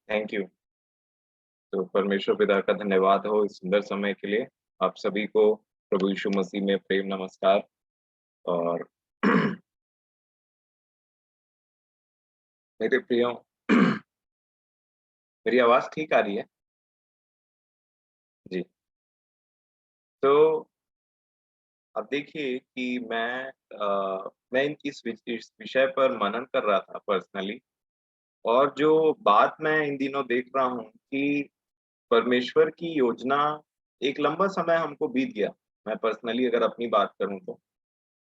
Thank you. तो परमेश्वर पिता का धन्यवाद हो इस सुंदर समय के लिए। आप सभी को प्रभु यीशु मसीह में प्रेम नमस्कार। और मेरे प्रियो, मेरी आवाज़ ठीक आ रही है? जी। तो अब देखिए कि मैं इस विषय पर मनन कर रहा था पर्सनली। और जो बात मैं इन दिनों देख रहा हूँ कि परमेश्वर की योजना, एक लंबा समय हमको बीत गया। मैं पर्सनली अगर अपनी बात करूँ तो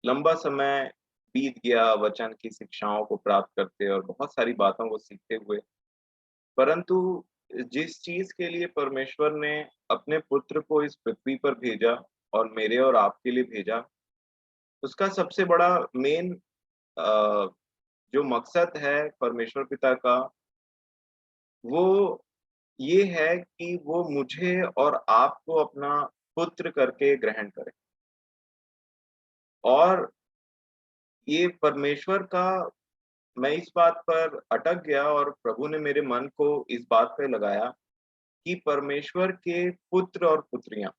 लंबा समय बीत गया वचन की शिक्षाओं को प्राप्त करते और बहुत सारी बातों को सीखते हुए। परंतु जिस चीज़ के लिए परमेश्वर ने अपने पुत्र को इस पृथ्वी पर भेजा और मेरे और आपके लिए भेजा, उसका सबसे बड़ा मेन अ, जो मकसद है परमेश्वर पिता का, वो ये है कि वो मुझे और आपको अपना पुत्र करके ग्रहण करे। और ये परमेश्वर का, मैं इस बात पर अटक गया और प्रभु ने मेरे मन को इस बात पे लगाया कि परमेश्वर के पुत्र और पुत्रियां,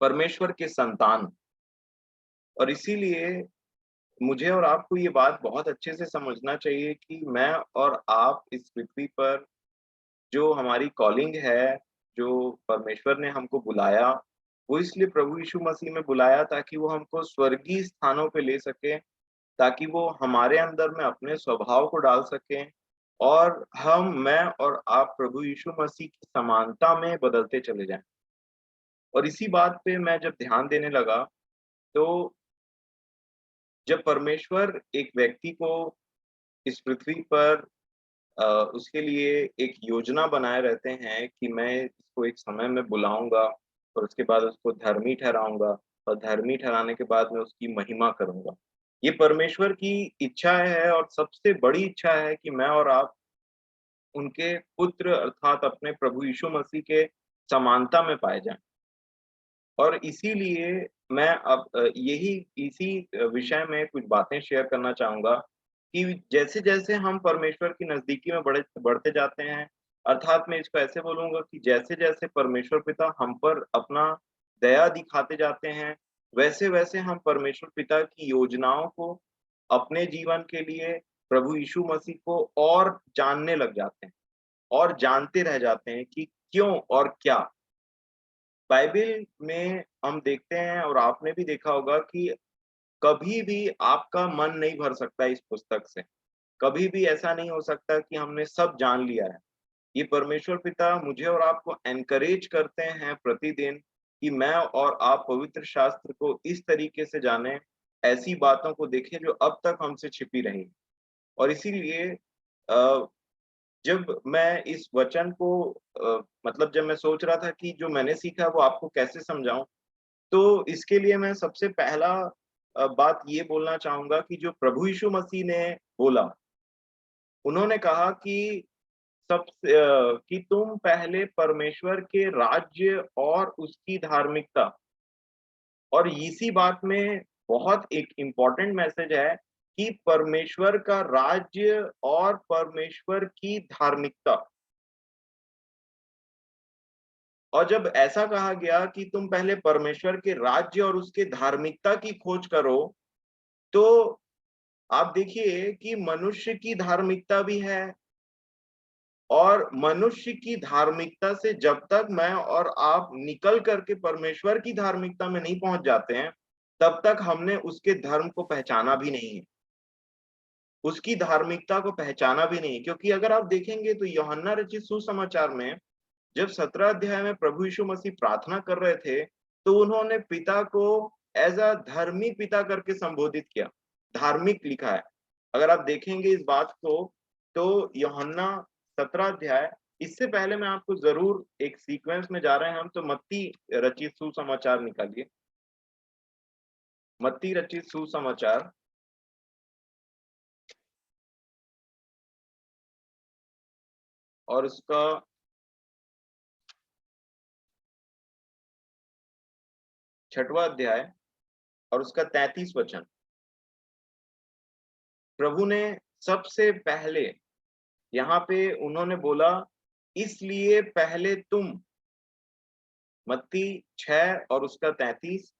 परमेश्वर के संतान। और इसीलिए मुझे और आपको ये बात बहुत अच्छे से समझना चाहिए कि मैं और आप इस पृथ्वी पर जो हमारी कॉलिंग है, जो परमेश्वर ने हमको बुलाया, वो इसलिए प्रभु यीशु मसीह में बुलाया ताकि वो हमको स्वर्गीय स्थानों पे ले सके, ताकि वो हमारे अंदर में अपने स्वभाव को डाल सकें और मैं और आप प्रभु यीशु मसीह की समानता में बदलते चले जाएँ। और इसी बात पे मैं जब ध्यान देने लगा, तो जब परमेश्वर एक व्यक्ति को इस पृथ्वी पर उसके लिए एक योजना बनाए रहते हैं कि मैं इसको एक समय में बुलाऊँगा और उसके बाद उसको धर्मी ठहराऊँगा और धर्मी ठहराने के बाद मैं उसकी महिमा करूँगा। ये परमेश्वर की इच्छा है और सबसे बड़ी इच्छा है कि मैं और आप उनके पुत्र अर्थात अपने प्रभु यीशु मसीह के समानता में पाए जाएँ। और इसीलिए मैं अब यही इसी विषय में कुछ बातें शेयर करना चाहूँगा कि जैसे-जैसे हम परमेश्वर की नज़दीकी में बढ़ते जाते हैं, अर्थात मैं इसको ऐसे बोलूँगा कि जैसे-जैसे परमेश्वर पिता हम पर अपना दया दिखाते जाते हैं, वैसे-वैसे हम परमेश्वर पिता की योजनाओं को अपने जीवन के लिए, प्रभु यीशु मसीह को और जानने लग जाते हैं और जानते रह जाते हैं कि क्यों और क्या। बाइबल में हम देखते हैं और आपने भी देखा होगा कि कभी भी आपका मन नहीं भर सकता इस पुस्तक से। कभी भी ऐसा नहीं हो सकता कि हमने सब जान लिया है। ये परमेश्वर पिता मुझे और आपको एनकरेज करते हैं प्रतिदिन कि मैं और आप पवित्र शास्त्र को इस तरीके से जानें, ऐसी बातों को देखें जो अब तक हमसे छिपी रही। और इसीलिए अ, जब मैं इस वचन को मतलब जब मैं सोच रहा था कि जो मैंने सीखा वो आपको कैसे समझाऊँ, तो इसके लिए मैं सबसे पहला बात ये बोलना चाहूँगा कि जो प्रभु यीशु मसीह ने बोला, उन्होंने कहा कि कि तुम पहले परमेश्वर के राज्य और उसकी धार्मिकता। और इसी बात में बहुत एक इम्पोर्टेंट मैसेज है कि परमेश्वर का राज्य और परमेश्वर की धार्मिकता। और जब ऐसा कहा गया कि तुम पहले परमेश्वर के राज्य और उसके धार्मिकता की खोज करो, तो आप देखिए कि मनुष्य की धार्मिकता भी है। और मनुष्य की धार्मिकता से जब तक मैं और आप निकल करके परमेश्वर की धार्मिकता में नहीं पहुंच जाते हैं, तब तक हमने उसके धर्म को पहचाना भी नहीं है, उसकी धार्मिकता को पहचाना भी नहीं है। क्योंकि अगर आप देखेंगे तो यूहन्ना रचित सुसमाचार में जब 17 अध्याय में प्रभु यीशु मसीह प्रार्थना कर रहे थे, तो उन्होंने पिता को एज़ अ धर्मी पिता करके संबोधित किया। धार्मिक लिखा है। अगर आप देखेंगे इस बात को, तो यूहन्ना 17 अध्याय, इससे पहले मैं आपको ज़रूर एक सीक्वेंस में जा रहे हैं हम, तो मत्ती रचित सुसमाचार निकालिए। मत्ती रचित सुसमाचार और उसका 6वाँ अध्याय और उसका 33 वचन। प्रभु ने सबसे पहले यहाँ पे उन्होंने बोला, इसलिए पहले तुम, मत्ती 6 और उसका 33,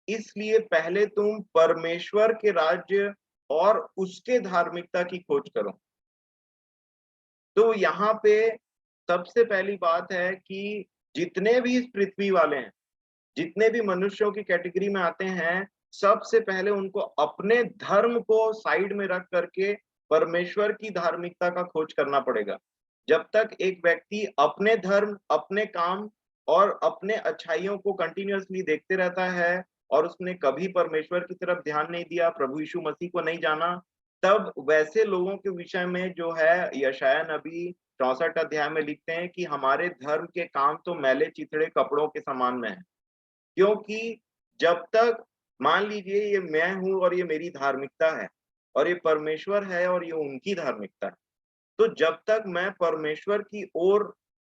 इसलिए पहले तुम परमेश्वर के राज्य और उसके धार्मिकता की खोज करो। तो यहाँ पे सबसे पहली बात है कि जितने भी इस पृथ्वी वाले हैं, जितने भी मनुष्यों की कैटेगरी में आते हैं, सबसे पहले उनको अपने धर्म को साइड में रख करके परमेश्वर की धार्मिकता का खोज करना पड़ेगा। जब तक एक व्यक्ति अपने धर्म, अपने काम और अपने अच्छाइयों को कंटिन्यूअसली देखते रहता है और उसने कभी परमेश्वर की तरफ ध्यान नहीं दिया, प्रभु यीशु मसीह को नहीं जाना, तब वैसे लोगों के विषय में जो है यशायाह नबी 64 अध्याय में लिखते हैं कि हमारे धर्म के काम तो मैले चिथड़े कपड़ों के समान में है। क्योंकि जब तक मान लीजिए ये मैं हूं और ये मेरी धार्मिकता है और ये परमेश्वर है और ये उनकी धार्मिकता है, तो जब तक मैं परमेश्वर की ओर,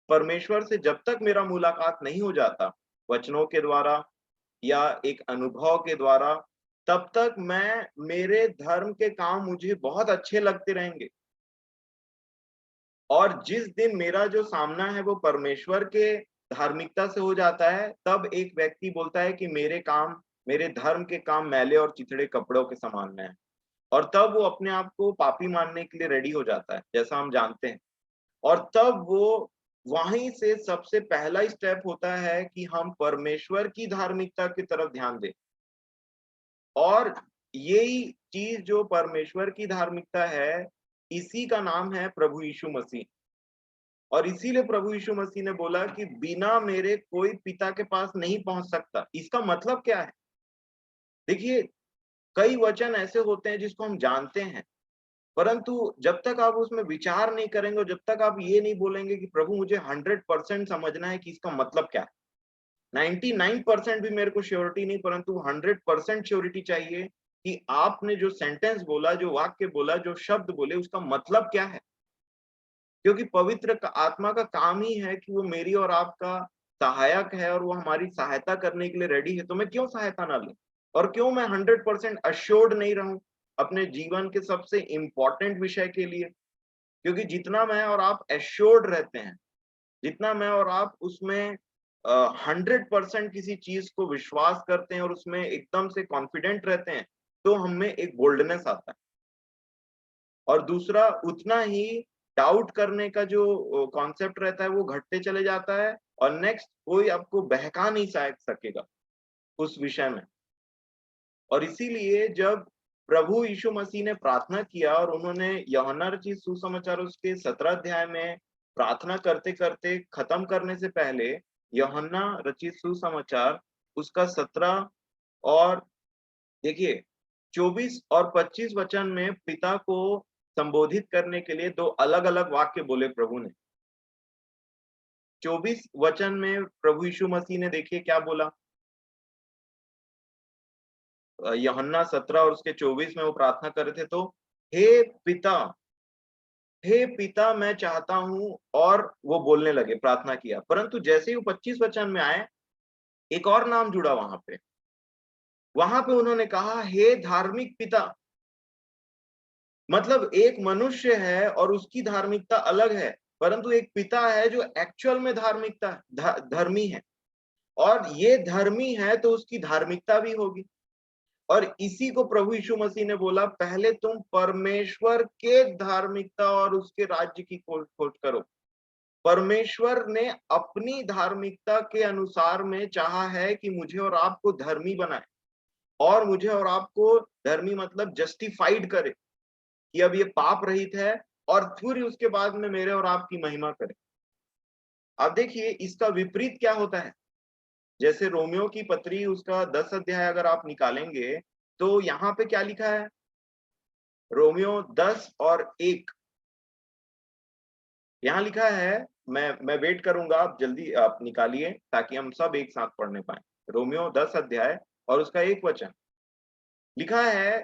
परमेश्वर से जब तक मेरा मुलाकात नहीं हो जाता वचनों के द्वारा या एक अनुभव के द्वारा, तब तक मैं, मेरे धर्म के काम मुझे बहुत अच्छे लगते रहेंगे। और जिस दिन मेरा जो सामना है वो परमेश्वर के धार्मिकता से हो जाता है, तब एक व्यक्ति बोलता है कि मेरे काम, मेरे धर्म के काम मैले और चिथड़े कपड़ों के समान में है। और तब वो अपने आप को पापी मानने के लिए रेडी हो जाता है, जैसा हम जानते हैं। और तब वो वहीं से सबसे पहला स्टेप होता है कि हम परमेश्वर की धार्मिकता की तरफ ध्यान दें। और यही चीज जो परमेश्वर की धार्मिकता है, इसी का नाम है प्रभु यीशु मसीह। और इसीलिए प्रभु यीशु मसीह ने बोला कि बिना मेरे कोई पिता के पास नहीं पहुंच सकता। इसका मतलब क्या है? देखिए, कई वचन ऐसे होते हैं जिसको हम जानते हैं, परंतु जब तक आप उसमें विचार नहीं करेंगे और जब तक आप ये नहीं बोलेंगे कि प्रभु मुझे 100% समझना है कि इसका मतलब क्या है, 99% भी मेरे को श्योरिटी नहीं, परंतु 100% श्योरिटी चाहिए कि आपने जो सेंटेंस बोला, जो वाक्य बोला, जो शब्द बोले, उसका मतलब क्या है। क्योंकि पवित्र आत्मा का काम ही है कि वो मेरी और आपका सहायक है और वो हमारी सहायता करने के लिए रेडी है। तो मैं क्यों सहायता ना लूं, और क्यों मैं 100% अश्योर्ड नहीं रहूं अपने जीवन के सबसे इंपॉर्टेंट विषय के लिए। क्योंकि जितना मैं और आप एश्योर्ड रहते हैं, जितना मैं और आप उसमें 100% किसी चीज को विश्वास करते हैं और उसमें एकदम से कॉन्फिडेंट रहते हैं, तो हमें एक बोल्डनेस आता है। और दूसरा, उतना ही डाउट करने का जो कॉन्सेप्ट रहता है वो घटते चले जाता है, और नेक्स्ट कोई आपको बहका नहीं सकेगा उस विषय में। और इसीलिए जब प्रभु यीशु मसीह ने प्रार्थना किया और उन्होंने यूहन्ना रचित सुसमाचार उसके 17 अध्याय में प्रार्थना करते करते खत्म करने से पहले, यूहन्ना रचित सुसमाचार उसका 17 और देखिए 24 और 25 वचन में पिता को संबोधित करने के लिए दो अलग अलग वाक्य बोले प्रभु ने। 24 वचन में प्रभु यीशु मसीह ने देखिए क्या बोला। यूहन्ना 17 और उसके 24 में वो प्रार्थना कर रहे थे, तो हे पिता, हे पिता मैं चाहता हूं, और वो बोलने लगे, प्रार्थना किया। परंतु जैसे ही वो 25 वचन में आए, एक और नाम जुड़ा वहां पे उन्होंने कहा हे धार्मिक पिता। मतलब एक मनुष्य है और उसकी धार्मिकता अलग है, परंतु एक पिता है जो एक्चुअल में धर्मी है, और ये धर्मी है तो उसकी धार्मिकता भी होगी। और इसी को प्रभु यीशु मसीह ने बोला, पहले तुम परमेश्वर के धार्मिकता और उसके राज्य की खोज करो। परमेश्वर ने अपनी धार्मिकता के अनुसार में चाहा है कि मुझे और आपको धर्मी बनाए, और मुझे और आपको धर्मी मतलब जस्टिफाइड करे कि अब ये पाप रहित है, और फिर उसके बाद में मेरे और आपकी महिमा करे। अब देखिए इसका विपरीत क्या होता है। जैसे रोमियो की पत्री उसका 10 अध्याय अगर आप निकालेंगे, तो यहाँ पे क्या लिखा है, रोमियो 10 और 1 यहाँ लिखा है। मैं वेट करूंगा, आप जल्दी आप निकालिए ताकि हम सब एक साथ पढ़ने पाए। रोमियो 10 अध्याय और उसका 1 वचन लिखा है,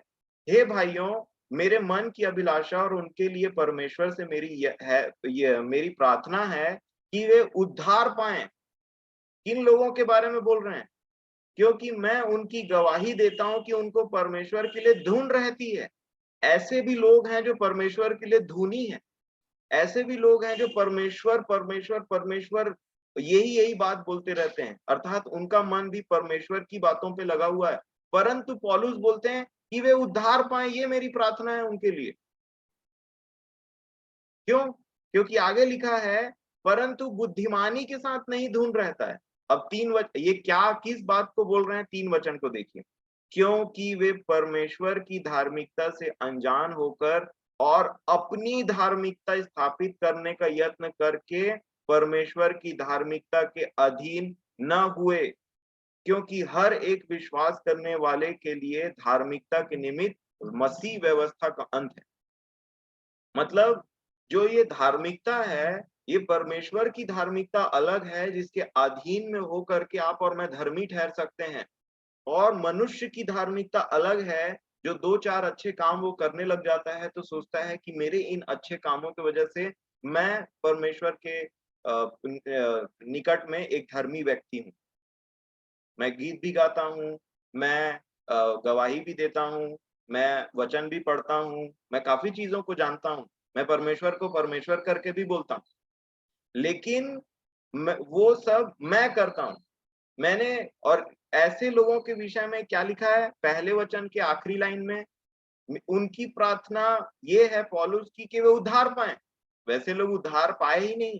हे भाइयों, मेरे मन की अभिलाषा और उनके लिए परमेश्वर से मेरी प्रार्थना है कि वे उद्धार पाएं। किन लोगों के बारे में बोल रहे हैं? क्योंकि मैं उनकी गवाही देता हूं कि उनको परमेश्वर के लिए धुन रहती है। ऐसे भी लोग हैं जो परमेश्वर के लिए धुनी है, ऐसे भी लोग हैं जो परमेश्वर परमेश्वर परमेश्वर यही यही बात बोलते रहते हैं, अर्थात उनका मन भी परमेश्वर की बातों पे लगा हुआ है, परंतु पौलुस बोलते हैं कि वे उद्धार पाए, ये मेरी प्रार्थना है उनके लिए। क्यों? क्योंकि आगे लिखा है, परंतु बुद्धिमानी के साथ नहीं धूर्त रहता है। अब ये क्या किस बात को बोल रहे हैं, 3 वचन को देखिए। क्योंकि वे परमेश्वर की धार्मिकता से अनजान होकर और अपनी धार्मिकता स्थापित करने का यत्न करके परमेश्वर की धार्मिकता के अधीन न हुए, क्योंकि हर एक विश्वास करने वाले के लिए धार्मिकता के निमित्त मसीह व्यवस्था का अंत है। मतलब जो ये धार्मिकता है, ये परमेश्वर की धार्मिकता अलग है, जिसके अधीन में होकर के आप और मैं धर्मी ठहर सकते हैं। और मनुष्य की धार्मिकता अलग है, जो 2-4 अच्छे काम वो करने लग जाता है, तो सोचता है कि मेरे इन अच्छे कामों की वजह से मैं परमेश्वर के निकट में एक धर्मी व्यक्ति हूँ। मैं गीत भी गाता हूँ, मैं गवाही भी देता हूँ, मैं वचन भी पढ़ता हूँ, मैं काफ़ी चीज़ों को जानता हूँ, मैं परमेश्वर को परमेश्वर करके भी बोलता हूँ। लेकिन वो सब मैं करता हूँ। मैंने और ऐसे लोगों के विषय में क्या लिखा है? पहले वचन के आखिरी लाइन में उनकी प्रार्थना ये है पौलुस की कि वे उद्धार पाएँ। वैसे लोग उद्धार पाए ही नहीं।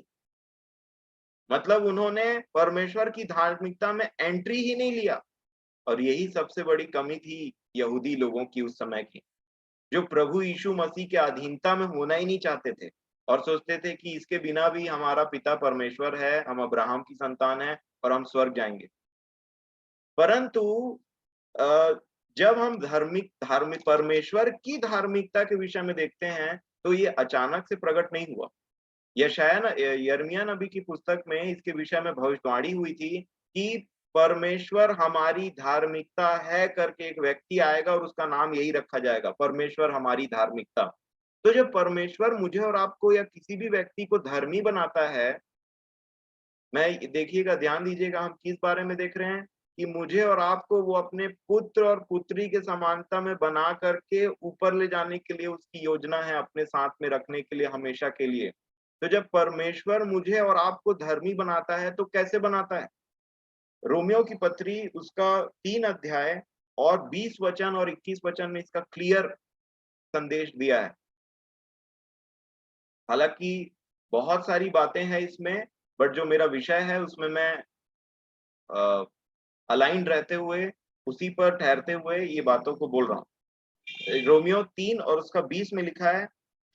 मतलब उन्होंने परमेश्वर की धार्मिकता में एंट्री ही नहीं लिया। और यही सबसे बड़ी कमी थी यहूदी लोगों की उस समय की, जो प्रभु यीशु मसीह के अधीनता में होना ही नहीं चाहते थे और सोचते थे कि इसके बिना भी हमारा पिता परमेश्वर है, हम अब्राहम की संतान हैं और हम स्वर्ग जाएंगे। परंतु अ, जब हम धार्मिक धार्मिक परमेश्वर की धार्मिकता के विषय में देखते हैं, तो ये अचानक से प्रकट नहीं हुआ। यिर्मयाह नबी की पुस्तक में इसके विषय में भविष्यवाणी हुई थी कि परमेश्वर हमारी धार्मिकता है करके एक व्यक्ति आएगा और उसका नाम यही रखा जाएगा, परमेश्वर हमारी धार्मिकता। तो जब परमेश्वर मुझे और आपको या किसी भी व्यक्ति को धर्मी बनाता है, मैं देखिएगा, ध्यान दीजिएगा, हम किस बारे में देख रहे हैं कि मुझे और आपको वो अपने पुत्र और पुत्री के समानता में बना करके ऊपर ले जाने के लिए उसकी योजना है, अपने साथ में रखने के लिए, हमेशा के लिए। तो जब परमेश्वर मुझे और आपको धर्मी बनाता है, तो कैसे बनाता है? रोमियो की पत्री उसका 3 अध्याय और 20 वचन और 21 वचन में इसका क्लियर संदेश दिया है। हालांकि बहुत सारी बातें हैं इसमें, बट जो मेरा विषय है उसमें मैं अलाइंड रहते हुए, उसी पर ठहरते हुए ये बातों को बोल रहा हूँ। रोमियो 3 और उसका 20 में लिखा है,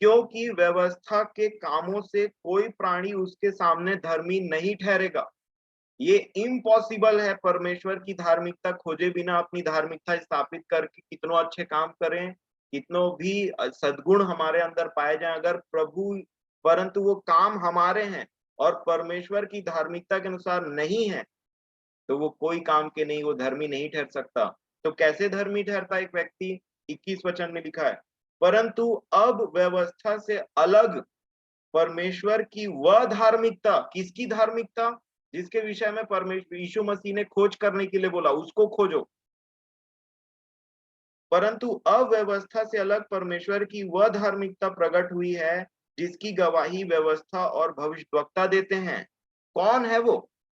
क्योंकि व्यवस्था के कामों से कोई प्राणी उसके सामने धर्मी नहीं ठहरेगा। ये इम्पॉसिबल है परमेश्वर की धार्मिकता खोजे बिना अपनी धार्मिकता स्थापित करके कितनों अच्छे काम करें, कितनों भी सद्गुण हमारे अंदर पाए जाएं, अगर परंतु वो काम हमारे हैं और परमेश्वर की धार्मिकता के अनुसार नहीं है, तो वो कोई काम के नहीं, वो धर्मी नहीं ठहर सकता। तो कैसे धर्मी ठहरता एक व्यक्ति? 21 वचन में लिखा है, परंतु अब व्यवस्था से अलग परमेश्वर की वह धार्मिकता, किसकी धार्मिकता? जिसके विषय में परमेश्वर यीशु मसीह ने खोज करने के लिए बोला, उसको खोजो। परंतु अव्यवस्था से अलग परमेश्वर की वह धार्मिकता प्रकट हुई है, जिसकी गवाही व्यवस्था और भविष्यद्वक्ता देते हैं। कौन है वो?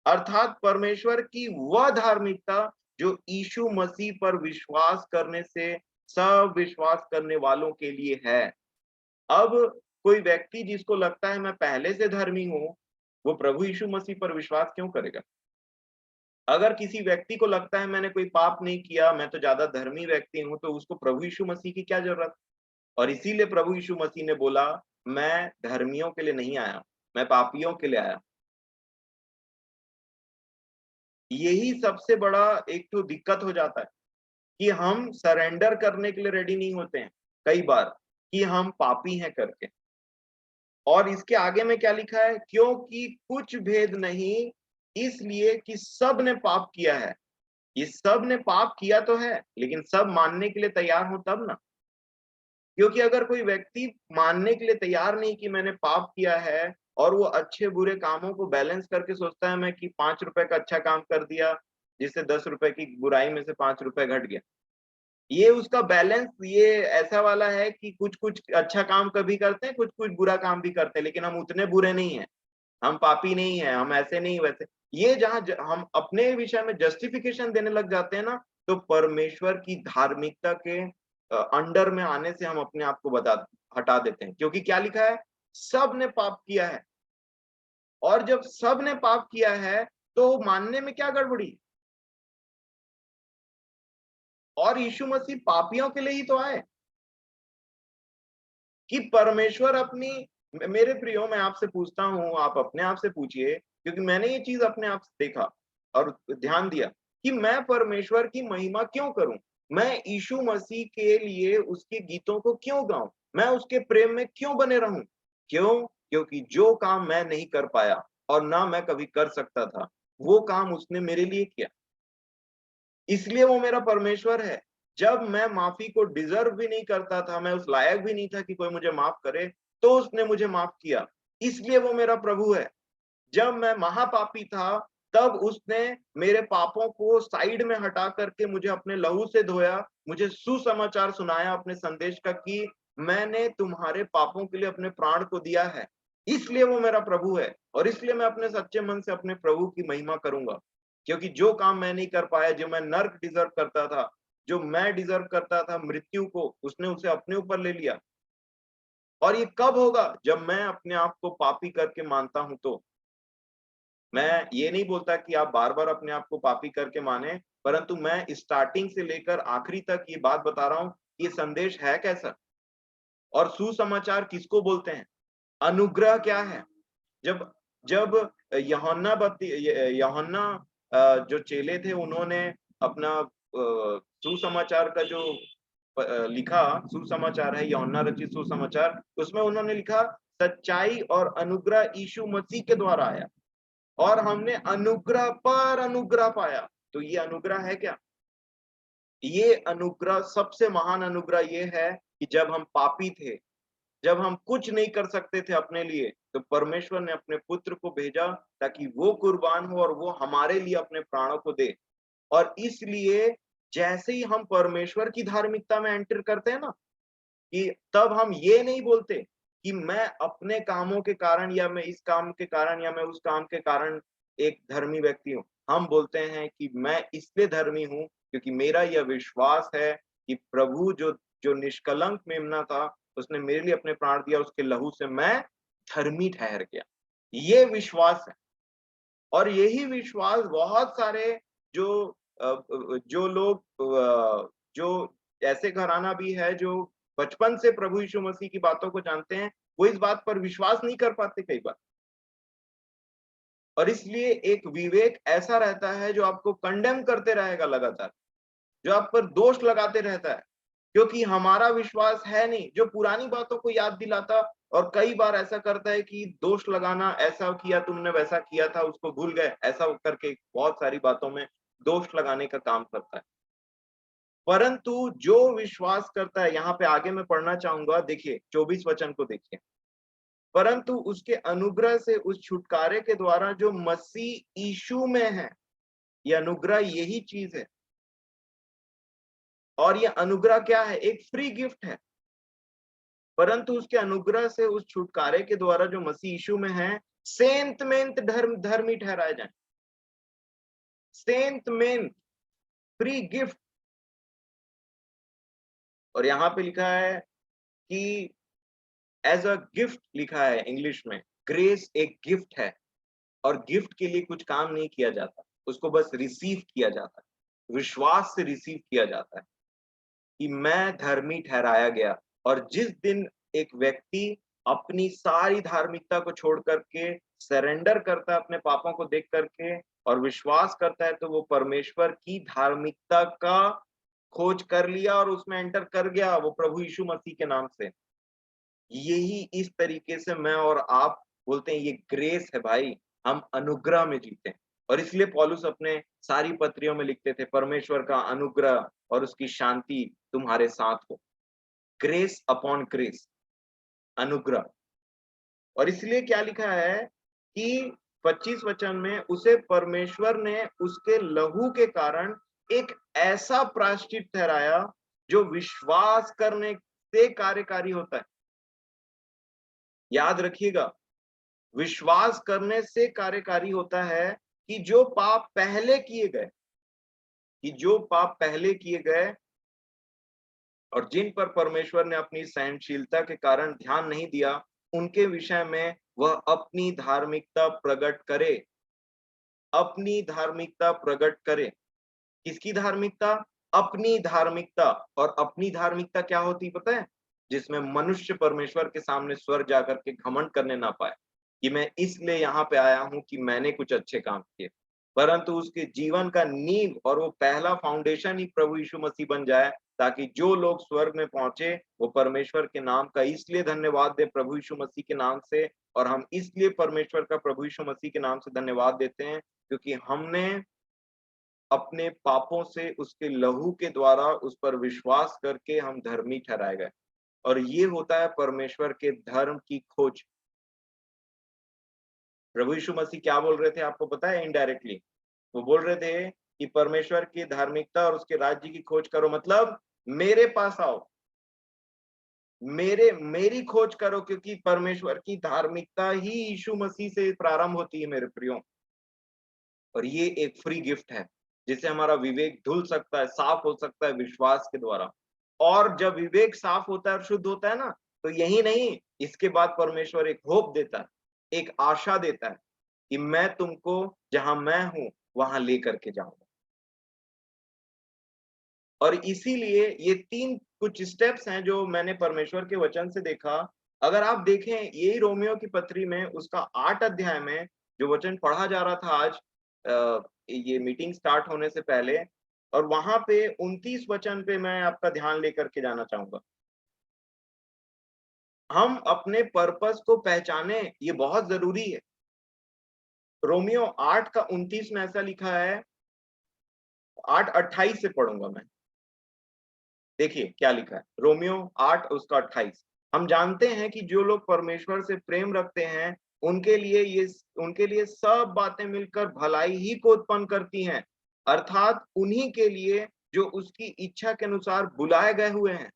अर्थात परमेश्वर की वह धार्मिकता जो यीशु मसीह पर विश्वास करने से सब विश्वास करने वालों के लिए है। अब कोई व्यक्ति जिसको लगता है मैं पहले से धर्मी हूं, वो प्रभु यीशु मसीह पर विश्वास क्यों करेगा? अगर किसी व्यक्ति को लगता है मैंने कोई पाप नहीं किया, मैं तो ज्यादा धर्मी व्यक्ति हूं, तो उसको प्रभु यीशु मसीह की क्या जरूरत? और इसीलिए प्रभु यीशु मसीह ने बोला, मैं धर्मियों के लिए नहीं आया, मैं पापियों के लिए आया। यही सबसे बड़ा एक तो दिक्कत हो जाता है कि हम सरेंडर करने के लिए रेडी नहीं होते हैं कई बार, कि हम पापी हैं करके। और इसके आगे में क्या लिखा है? क्योंकि कुछ भेद नहीं, इसलिए कि सब ने पाप किया है। ये सब ने पाप किया तो है, लेकिन सब मानने के लिए तैयार हो तब ना। क्योंकि अगर कोई व्यक्ति मानने के लिए तैयार नहीं कि मैंने पाप किया है, और वो अच्छे बुरे कामों को बैलेंस करके सोचता है मैं कि 5 रुपए का अच्छा काम कर दिया, जिससे 10 रुपए की बुराई में से 5 रुपए घट गया, ये उसका बैलेंस ये ऐसा वाला है कि कुछ कुछ अच्छा काम कभी करते हैं, कुछ कुछ बुरा काम भी करते हैं, लेकिन हम उतने बुरे नहीं हैं, हम पापी नहीं है, हम ऐसे नहीं वैसे। ये जहां हम अपने विषय में जस्टिफिकेशन देने लग जाते हैं ना, तो परमेश्वर की धार्मिकता के अंडर में आने से हम अपने आप को हटा देते हैं, क्योंकि क्या लिखा है, सब ने पाप किया है। और जब सब ने पाप किया है तो मानने में क्या गड़बड़ी। और यीशु मसीह पापियों के लिए ही तो आए कि परमेश्वर अपनी, मेरे प्रियो मैं आपसे पूछता हूं, आप अपने आप से पूछिए, क्योंकि मैंने ये चीज अपने आप से देखा और ध्यान दिया कि मैं परमेश्वर की महिमा क्यों करूं, मैं यीशु मसीह के लिए उसके गीतों को क्यों गाऊं, मैं उसके प्रेम में क्यों बने रहूं। क्यों? क्योंकि जो काम मैं नहीं कर पाया और ना मैं कभी कर सकता था, वो काम उसने मेरे लिए किया, इसलिए वो मेरा परमेश्वर है। जब मैं माफी को डिजर्व भी नहीं करता था, मैं उस लायक भी नहीं था कि कोई मुझे माफ करे, तो उसने मुझे माफ किया, इसलिए वो मेरा प्रभु है। जब मैं महापापी था, तब उसने मेरे पापों को साइड में हटा करके मुझे अपने लहू से धोया, मुझे सुसमाचार सुनाया अपने संदेश का कि मैंने तुम्हारे पापों के लिए अपने प्राण को दिया है, इसलिए वो मेरा प्रभु है। और इसलिए मैं अपने सच्चे मन से अपने प्रभु की महिमा करूंगा, क्योंकि जो काम मैं नहीं कर पाया, जो मैं नर्क डिजर्व करता था, जो मैं डिजर्व करता था मृत्यु को, उसने उसे अपने ऊपर ले लिया। और ये कब होगा? जब मैं अपने आप को पापी करके मानता हूं तो। मैं ये नहीं बोलता कि आप बार-बार अपने आप को पापी करके माने, परंतु मैं स्टार्टिंग से लेकर आखिरी तक ये बात बता रहा हूँ, ये संदेश है कैसा? और सुसमाचार किसको बोलते हैं? अनुग्रह क्या है? जब जब यूहन्ना जो चेले थे, उन्होंने अपना सुसमाचार का जो लिखा, सुसमाचार है यूहन्ना रचित सुसमाचार, उसमें उन्होंने लिखा सच्चाई और अनुग्रह यीशु मसीह के द्वारा आया और हमने अनुग्रह पर अनुग्रह पाया। तो ये अनुग्रह है क्या? ये अनुग्रह, सबसे महान अनुग्रह ये है कि जब हम पापी थे, जब हम कुछ नहीं कर सकते थे अपने लिए, तो परमेश्वर ने अपने पुत्र को भेजा ताकि वो कुर्बान हो और वो हमारे लिए अपने प्राणों को दे। और इसलिए जैसे ही हम परमेश्वर की धार्मिकता में एंटर करते हैं ना, कि तब हम ये नहीं बोलते कि मैं अपने कामों के कारण या मैं इस काम के कारण या मैं उस काम के कारण एक धर्मी व्यक्ति हूँ। हम बोलते हैं कि मैं इसलिए धर्मी हूँ क्योंकि मेरा यह विश्वास है कि प्रभु जो जो निष्कलंक मेमना था, उसने मेरे लिए अपने प्राण दिया, उसके लहू से मैं धर्मी ठहर गया। ये विश्वास है। और यही विश्वास बहुत सारे जो जो लोग जो ऐसे घराना भी है जो बचपन से प्रभु यीशु मसीह की बातों को जानते हैं, वो इस बात पर विश्वास नहीं कर पाते कई बार। और इसलिए एक विवेक ऐसा रहता है जो आपको कंडेम करते रहेगा लगातार, जो आप पर दोष लगाते रहता है, क्योंकि हमारा विश्वास है नहीं, जो पुरानी बातों को याद दिलाता और कई बार ऐसा करता है कि दोष लगाना, ऐसा किया तुमने, वैसा किया था, उसको भूल गए, ऐसा करके बहुत सारी बातों में दोष लगाने का काम करता है। परंतु जो विश्वास करता है, यहाँ पे आगे मैं पढ़ना चाहूंगा, देखिए 24 वचन को देखिए। परंतु उसके अनुग्रह से उस छुटकारे के द्वारा जो मसीह यीशु में है, ये अनुग्रह यही चीज है। और ये अनुग्रह क्या है? एक फ्री गिफ्ट है। परंतु उसके अनुग्रह से उस छुटकारे के द्वारा जो मसीह यीशु में है, सेंत मेंत धर्मी ठहराए जाए। सेंत मेंत, फ्री गिफ्ट। और यहाँ पे लिखा है कि एज अ गिफ्ट लिखा है इंग्लिश में। ग्रेस एक गिफ्ट है और गिफ्ट के लिए कुछ काम नहीं किया जाता, उसको बस रिसीव किया जाता है, विश्वास से रिसीव किया जाता है कि मैं धर्मी ठहराया गया। और जिस दिन एक व्यक्ति अपनी सारी धार्मिकता को छोड़ करके सरेंडर करता है अपने पापों को देख करके और विश्वास करता है, तो वो परमेश्वर की धार्मिकता का खोज कर लिया और उसमें एंटर कर गया, वो प्रभु यीशु मसीह के नाम से। यही इस तरीके से मैं और आप बोलते हैं ये ग्रेस है भाई, हम अनुग्रह में जीते हैं। और इसलिए पौलुस अपने सारी पत्रियों में लिखते थे, परमेश्वर का अनुग्रह और उसकी शांति तुम्हारे साथ हो। ग्रेस अपॉन ग्रेस, अनुग्रह। और इसलिए क्या लिखा है कि 25 वचन में उसे परमेश्वर ने उसके लहू के कारण एक ऐसा प्रायश्चित ठहराया जो विश्वास करने से कार्यकारी होता है। याद रखिएगा, विश्वास करने से कार्यकारी होता है कि जो पाप पहले किए गए और जिन पर परमेश्वर ने अपनी सहनशीलता के कारण ध्यान नहीं दिया, उनके विषय में वह अपनी धार्मिकता प्रकट करे। अपनी धार्मिकता प्रकट करे। किसकी धार्मिकता? अपनी धार्मिकता। और अपनी धार्मिकता क्या होती पता है? जिसमें मनुष्य परमेश्वर के सामने स्वर्ग जाकर के घमंड करने ना पाए कि मैं इसलिए यहाँ पे आया हूं कि मैंने कुछ अच्छे काम किए, परंतु उसके जीवन का नींव और वो पहला फाउंडेशन ही प्रभु यीशु मसीह बन जाए, ताकि जो लोग स्वर्ग में पहुंचे वो परमेश्वर के नाम का इसलिए धन्यवाद दे प्रभु यीशु मसीह के नाम से। और हम इसलिए परमेश्वर का प्रभु यीशु मसीह के नाम से धन्यवाद देते हैं क्योंकि हमने अपने पापों से उसके लहू के द्वारा उस पर विश्वास करके हम धर्मी ठहराए गए। और ये होता है परमेश्वर के धर्म की खोज। प्रभु यीशु मसीह क्या बोल रहे थे आपको पता है? इनडायरेक्टली वो बोल रहे थे कि परमेश्वर की धार्मिकता और उसके राज्य की खोज करो, मतलब मेरे पास आओ, मेरी खोज करो, क्योंकि परमेश्वर की धार्मिकता ही यीशु मसीह से प्रारंभ होती है मेरे प्रियो। और ये एक फ्री गिफ्ट है जिससे हमारा विवेक धुल सकता है, साफ हो सकता है विश्वास के द्वारा। और जब विवेक साफ होता है और शुद्ध होता है ना, तो यही नहीं, इसके बाद परमेश्वर एक होप देता है, एक आशा देता है कि मैं तुमको जहां मैं हूं वहां लेकर के जाऊंगा। और इसीलिए ये 3 कुछ स्टेप्स हैं जो मैंने परमेश्वर के वचन से देखा। अगर आप देखें यही रोमियो की पत्री में उसका 8 अध्याय में जो वचन पढ़ा जा रहा था आज ये मीटिंग स्टार्ट होने से पहले, और वहां पे 29 वचन पे मैं आपका ध्यान लेकर के जाना चाहूंगा। हम अपने पर्पस को पहचाने, ये बहुत जरूरी है। रोमियो 8 का 29 में ऐसा लिखा है, 8:28 से पढ़ूंगा मैं। देखिए क्या लिखा है, रोमियो 8 उसका 28। हम जानते हैं कि जो लोग परमेश्वर से प्रेम रखते हैं उनके लिए सब बातें मिलकर भलाई ही को उत्पन्न करती हैं, अर्थात उन्हीं के लिए जो उसकी इच्छा के अनुसार बुलाए गए हुए हैं।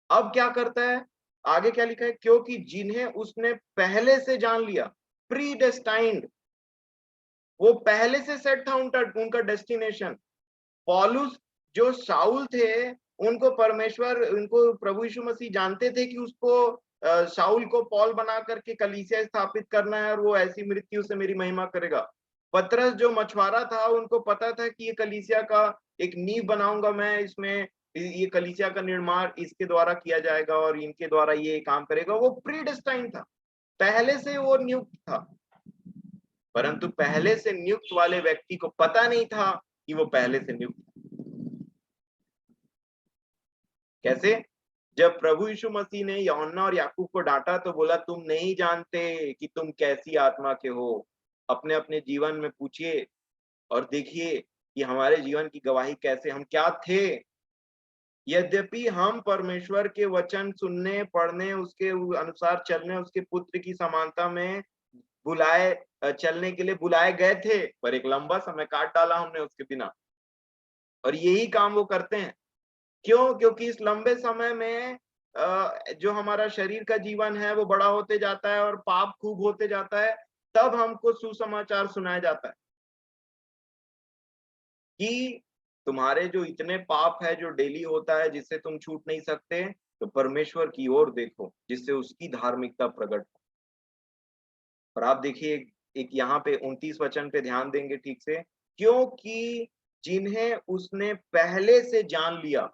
अब क्या करता है, आगे क्या लिखा है, क्योंकि जिन्हें उसने पहले से जान लिया, प्री डेस्टाइंड, वो पहले से सेट था उनका उनका डेस्टिनेशन। पौलुस जो शाऊल थे, उनको प्रभु यीशु मसीह जानते थे कि उसको शाऊल को पौल बना करके कलीसिया स्थापित करना है और वो ऐसी मृत्यु से मेरी महिमा करेगा। पतरस जो मछुआरा था, उनको पता था कि ये कलीसिया का एक नींव बनाऊंगा मैं, इसमें ये कलीसिया का निर्माण इसके द्वारा किया जाएगा और इनके द्वारा ये काम करेगा। वो प्रीडेस्टाइन था, पहले से वो नियुक्त था। परंतु पहले से नियुक्त वाले व्यक्ति को पता नहीं था कि वो पहले से नियुक्त। कैसे? जब प्रभु यीशु मसीह ने यूहन्ना और याकूब को डांटा तो बोला, तुम नहीं जानते कि तुम कैसी आत्मा के हो। अपने अपने जीवन में पूछिए और देखिए कि हमारे जीवन की गवाही कैसे, हम क्या थे। यद्यपि हम परमेश्वर के वचन सुनने, पढ़ने, उसके अनुसार चलने, उसके पुत्र की समानता में चलने के लिए बुलाए गए थे, पर एक लंबा समय काट डाला हमने उसके बिना। और यही काम वो करते हैं। क्यों? क्योंकि इस लंबे समय में जो हमारा शरीर का जीवन है वो बड़ा होते जाता है और पाप खूब होते जाता है। तब हमको सुसमाचार सुनाया जाता है कि तुम्हारे जो इतने पाप है जो डेली होता है, जिससे तुम छूट नहीं सकते, तो परमेश्वर की ओर देखो जिससे उसकी धार्मिकता प्रकट हो। और आप देखिए एक यहाँ पे 29 वचन पे ध्यान देंगे ठीक से, क्योंकि जिन्हें उसने पहले से जान लिया,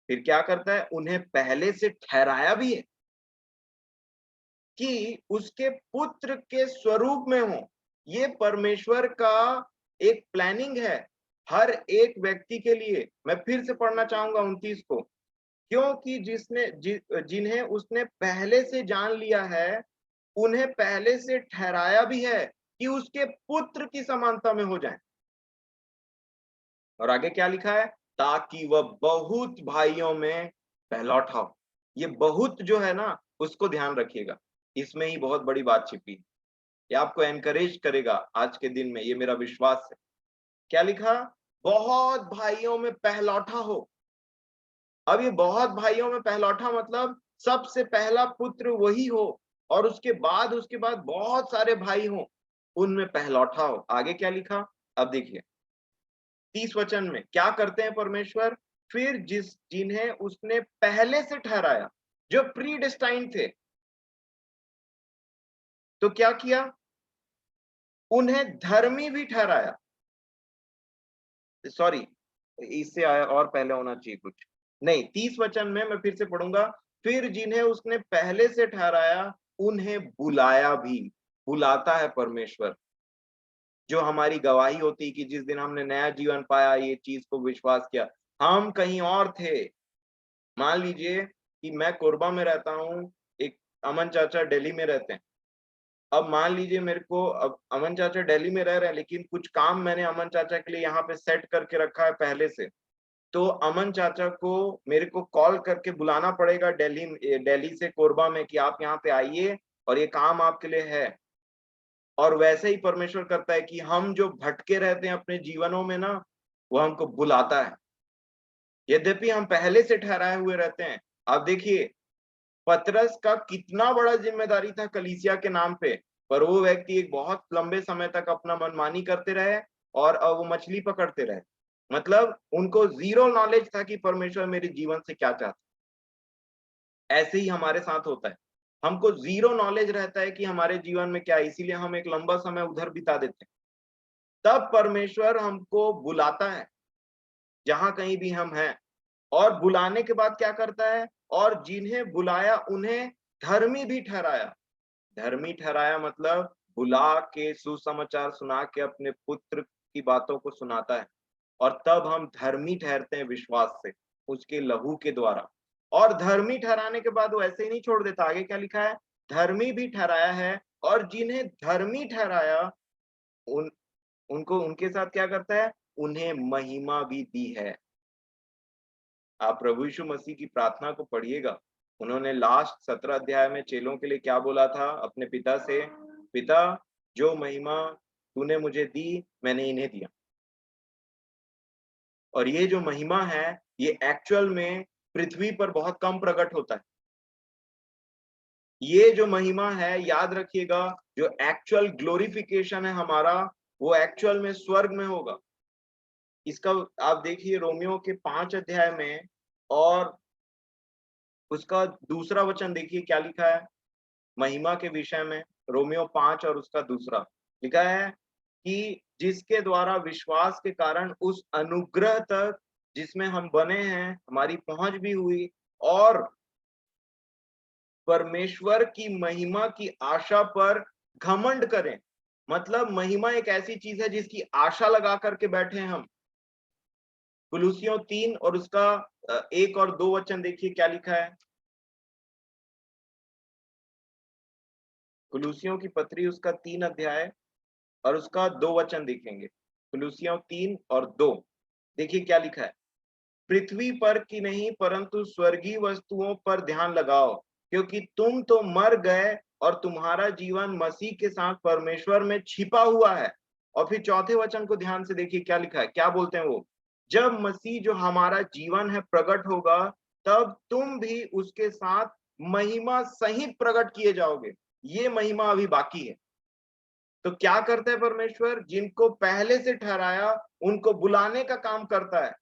फिर क्या करता है, उन्हें पहले से ठहराया भी है कि उसके पुत्र के स्वरूप में हो। ये परमेश्वर का एक प्लानिंग है हर एक व्यक्ति के लिए। मैं फिर से पढ़ना चाहूंगा 29 को, क्योंकि जिन्हें उसने पहले से जान लिया है, उन्हें पहले से ठहराया भी है कि उसके पुत्र की समानता में हो जाए। और आगे क्या लिखा है, ताकि वह बहुत भाइयों में पहलौठा हो। ये बहुत जो है ना, उसको ध्यान रखिएगा, इसमें ही बहुत बड़ी बात छिपी है। ये आपको एनकरेज करेगा आज के दिन में, ये मेरा विश्वास है। क्या लिखा, बहुत भाइयों में पहलौठा हो। अब ये बहुत भाइयों में पहलौठा मतलब सबसे पहला पुत्र वही हो, और उसके बाद बहुत सारे भाई हों, उनमें पहलौठा हो। आगे क्या लिखा, अब देखिए 30 वचन में क्या करते हैं परमेश्वर, फिर जिन्हें उसने पहले से ठहराया, जो प्री डेस्टाइन थे, तो क्या किया, उन्हें धर्मी भी ठहराया। सॉरी, इससे आया और पहले होना चाहिए कुछ, नहीं, 30 वचन में मैं फिर से पढ़ूंगा। फिर जिन्हें उसने पहले से ठहराया उन्हें बुलाया भी। बुलाता है परमेश्वर, जो हमारी गवाही होती कि जिस दिन हमने नया जीवन पाया, ये चीज को विश्वास किया, हम कहीं और थे। मान लीजिए कि मैं कोरबा में रहता हूँ, एक अमन चाचा दिल्ली में रहते हैं। अब मान लीजिए मेरे को, अब अमन चाचा दिल्ली में रह रहे हैं, लेकिन कुछ काम मैंने अमन चाचा के लिए यहाँ पे सेट करके रखा है पहले से, तो अमन चाचा को मेरे को कॉल करके बुलाना पड़ेगा दिल्ली से कोरबा में कि आप यहाँ पे आइए और ये काम आपके लिए है। और वैसे ही परमेश्वर करता है कि हम जो भटके रहते हैं अपने जीवनों में ना, वो हमको बुलाता है, यद्यपि हम पहले से ठहराए हुए रहते हैं। आप देखिए पतरस का कितना बड़ा जिम्मेदारी था कलीसिया के नाम पे, पर वो व्यक्ति एक बहुत लंबे समय तक अपना मनमानी करते रहे और वो मछली पकड़ते रहे। मतलब उनको जीरो नॉलेज था कि परमेश्वर मेरे जीवन से क्या चाहता है। ऐसे ही हमारे साथ होता है, हमको जीरो नॉलेज रहता है कि हमारे जीवन में क्या है, इसीलिए हम एक लंबा समय उधर बिता देते हैं। तब परमेश्वर हमको बुलाता है जहां कहीं भी हम हैं, और बुलाने के बाद क्या करता है, और जिन्हें बुलाया उन्हें धर्मी भी ठहराया। धर्मी ठहराया मतलब बुला के सुसमाचार सुना के अपने पुत्र की बातों को सुनाता है, और तब हम धर्मी ठहरते हैं विश्वास से, उसके लहू के द्वारा। और धर्मी ठहराने के बाद वो ऐसे ही नहीं छोड़ देता, आगे क्या लिखा है, धर्मी भी ठहराया है, और जिन्हें धर्मी ठहराया उन उनको उनके साथ क्या करता है, उन्हें महिमा भी दी है। आप प्रभु यीशु मसीह की प्रार्थना को पढ़िएगा, उन्होंने लास्ट 17 अध्याय में चेलों के लिए क्या बोला था अपने पिता से, पिता जो महिमा तूने मुझे दी मैंने इन्हें दिया। और ये जो महिमा है ये एक्चुअल में पृथ्वी पर बहुत कम प्रकट होता है। ये जो महिमा है याद रखिएगा, जो एक्चुअल ग्लोरिफिकेशन है हमारा, वो एक्चुअल में स्वर्ग में होगा। इसका आप देखिए रोमियो के 5 अध्याय में, और उसका दूसरा वचन देखिए क्या लिखा है महिमा के विषय में। रोमियो 5 और उसका दूसरा लिखा है कि जिसके द्वारा विश्वास के कारण उस अनुग्रह तक जिसमें हम बने हैं हमारी पहुंच भी हुई, और परमेश्वर की महिमा की आशा पर घमंड करें। मतलब महिमा एक ऐसी चीज है जिसकी आशा लगा करके बैठे हैं हम। कुलुसियों 3 और उसका 1 और 2 वचन देखिए क्या लिखा है। कुलुसियों की पत्री उसका 3 अध्याय और उसका 2 वचन देखेंगे। कुलुसियों 3 और 2 देखिए क्या लिखा है, पृथ्वी पर की नहीं परंतु स्वर्गीय वस्तुओं पर ध्यान लगाओ, क्योंकि तुम तो मर गए और तुम्हारा जीवन मसीह के साथ परमेश्वर में छिपा हुआ है। और फिर चौथे वचन को ध्यान से देखिए क्या लिखा है, क्या बोलते हैं वो, जब मसीह जो हमारा जीवन है प्रकट होगा, तब तुम भी उसके साथ महिमा सहित प्रकट किए जाओगे। ये महिमा अभी बाकी है। तो क्या करता है परमेश्वर, जिनको पहले से ठहराया उनको बुलाने का काम करता है,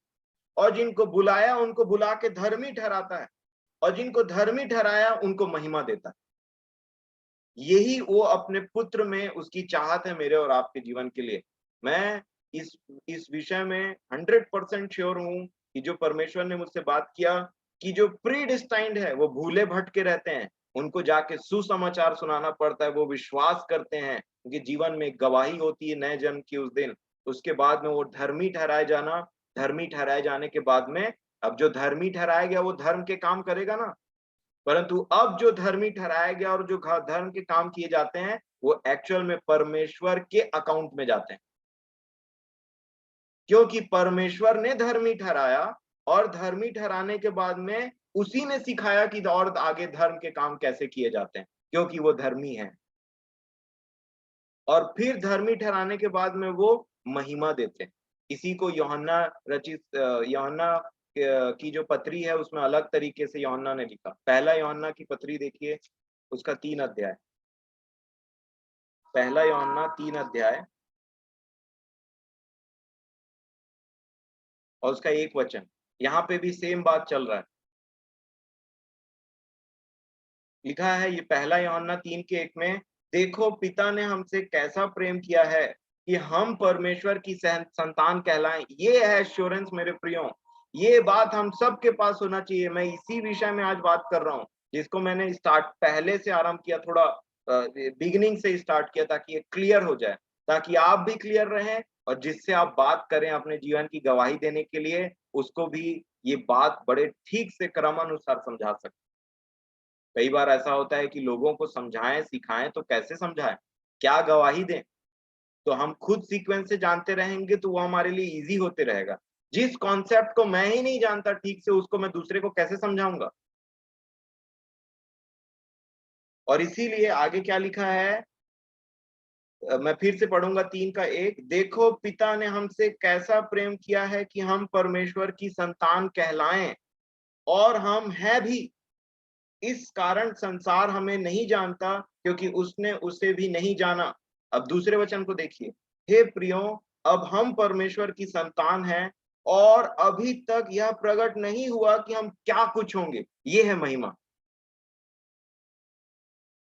और जिनको बुलाया उनको बुला के धर्मी ठहराता है, और जिनको धर्मी ठहराया उनको महिमा देता है। यही वो अपने पुत्र में उसकी चाहत है मेरे और आपके जीवन के लिए। मैं इस विषय में 100% श्योर हूं कि जो परमेश्वर ने मुझसे बात किया कि जो प्री डिस्टाइंड है वो भूले भटके रहते हैं, उनको जाके सुसमाचार सुनाना पड़ता है, वो विश्वास करते हैं, उनके जीवन में गवाही होती है नए जन्म की उस दिन। उसके बाद में वो धर्मी ठहराए जाना, धर्मी ठहराए जाने के बाद में, अब जो धर्मी ठहराया गया वो धर्म के काम करेगा ना, परंतु अब जो धर्मी ठहराया गया और जो धर्म के काम किए जाते हैं वो एक्चुअल में परमेश्वर के अकाउंट में जाते हैं, क्योंकि परमेश्वर ने धर्मी ठहराया, और धर्मी ठहराने के बाद में उसी ने सिखाया कि और आगे धर्म के काम कैसे किए जाते हैं, क्योंकि वो धर्मी है। और फिर धर्मी ठहराने के बाद में वो महिमा देते हैं। इसी को यूहन्ना की जो पत्री है उसमें अलग तरीके से यूहन्ना ने लिखा। पहला यूहन्ना की पत्री देखिए, उसका 3 अध्याय। पहला यूहन्ना 3 अध्याय और उसका 1 वचन। यहाँ पे भी सेम बात चल रहा है। लिखा है ये पहला यूहन्ना 3 के 1 में, देखो पिता ने हमसे कैसा प्रेम किया है कि हम परमेश्वर की संतान कहलाएं। ये है एश्योरेंस मेरे प्रियो। ये बात हम सबके पास होना चाहिए। मैं इसी विषय में आज बात कर रहा हूँ, जिसको मैंने स्टार्ट पहले से आरंभ किया, थोड़ा बिगिनिंग से स्टार्ट किया, ताकि ये क्लियर हो जाए, ताकि आप भी क्लियर रहें और जिससे आप बात करें अपने जीवन की गवाही देने के लिए, उसको भी ये बात बड़े ठीक से क्रमानुसार समझा सकते। कई बार ऐसा होता है कि लोगों को समझाएं सिखाएं तो कैसे समझाएं, क्या गवाही दें। तो हम खुद सीक्वेंस से जानते रहेंगे तो वो हमारे लिए इजी होते रहेगा। जिस कॉन्सेप्ट को मैं ही नहीं जानता ठीक से, उसको मैं दूसरे को कैसे समझाऊंगा। और इसीलिए आगे क्या लिखा है, मैं फिर से पढ़ूंगा 3 का 1, देखो पिता ने हमसे कैसा प्रेम किया है कि हम परमेश्वर की संतान कहलाएं, और हम हैं भी। इस कारण संसार हमें नहीं जानता, क्योंकि उसने उसे भी नहीं जाना। अब दूसरे वचन को देखिए, हे प्रियो, अब हम परमेश्वर की संतान हैं, और अभी तक यह प्रकट नहीं हुआ कि हम क्या कुछ होंगे। ये है महिमा,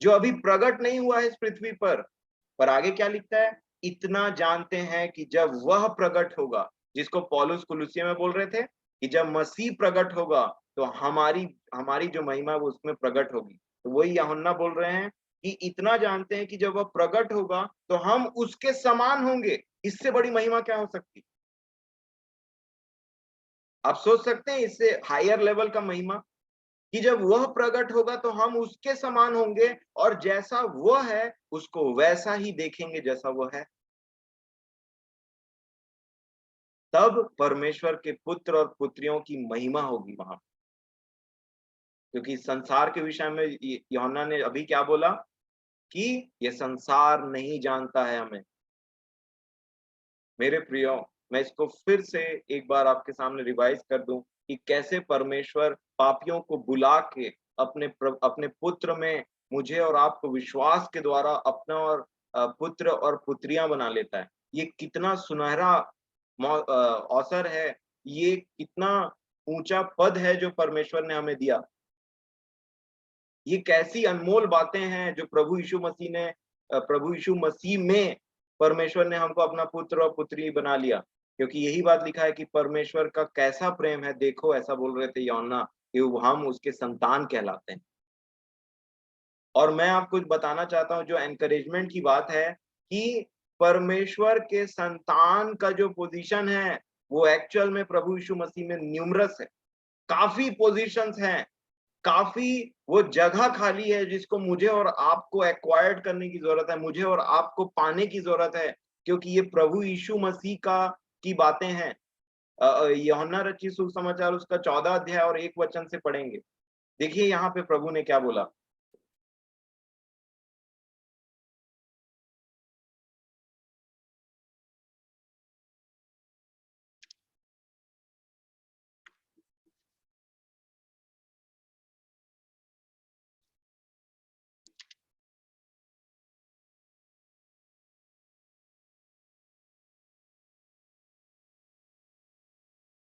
जो अभी प्रकट नहीं हुआ है इस पृथ्वी पर आगे क्या लिखता है, इतना जानते हैं कि जब वह प्रकट होगा, जिसको पौलुस कुलुसिया में बोल रहे थे कि जब मसीह प्रकट होगा तो हमारी हमारी जो महिमा है वो उसमें प्रकट होगी। तो वही यूहन्ना बोल रहे हैं कि इतना जानते हैं कि जब वह प्रकट होगा तो हम उसके समान होंगे। इससे बड़ी महिमा क्या हो सकती। आप सोच सकते हैं इससे हायर लेवल का महिमा, कि जब वह प्रकट होगा तो हम उसके समान होंगे, और जैसा वह है उसको वैसा ही देखेंगे जैसा वह है। तब परमेश्वर के पुत्र और पुत्रियों की महिमा होगी वहां। क्योंकि संसार के विषय में यूहन्ना ने अभी क्या बोला, कि ये संसार नहीं जानता है हमें। मेरे प्रियो, मैं इसको फिर से एक बार आपके सामने रिवाइज कर दूं कि कैसे परमेश्वर पापियों को बुला के अपने पुत्र में मुझे और आपको विश्वास के द्वारा अपना और पुत्र और पुत्रियां बना लेता है। ये कितना सुनहरा अवसर है, ये कितना ऊंचा पद है जो परमेश्वर ने हमें दिया। ये कैसी अनमोल बातें हैं जो प्रभु यीशु मसीह में परमेश्वर ने हमको अपना पुत्र और पुत्री बना लिया। क्योंकि यही बात लिखा है कि परमेश्वर का कैसा प्रेम है, देखो ऐसा बोल रहे थे यूहन्ना, कि हम उसके संतान कहलाते हैं। और मैं आपको बताना चाहता हूं, जो एनकरेजमेंट की बात है, कि परमेश्वर के संतान का जो पोजीशन है वो एक्चुअल में प्रभु यीशु मसीह में न्यूमरस है। काफी पोजीशंस हैं, काफी वो जगह खाली है जिसको मुझे और आपको एक्वायर्ड करने की जरूरत है, मुझे और आपको पाने की जरूरत है। क्योंकि ये प्रभु यीशु मसीह का की बातें हैं। यूहन्ना रचित सुसमाचार उसका 14 अध्याय और 1 वचन से पढ़ेंगे। देखिए यहाँ पे प्रभु ने क्या बोला।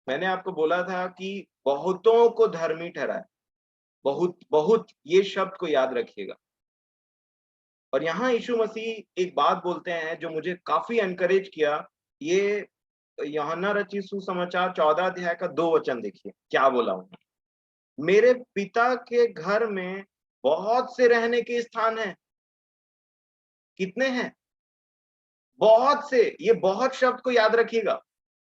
मैंने आपको बोला था कि बहुतों को धर्मी ठहराए। बहुत बहुत ये शब्द को याद रखिएगा। और यहाँ यीशु मसीह एक बात बोलते हैं जो मुझे काफी एनकरेज किया। ये यूहन्ना रचित सुसमाचार 14 अध्याय का 2 वचन देखिए क्या बोला उन्होंने, मेरे पिता के घर में बहुत से रहने के स्थान हैं। कितने हैं? बहुत से। ये बहुत शब्द को याद रखिएगा।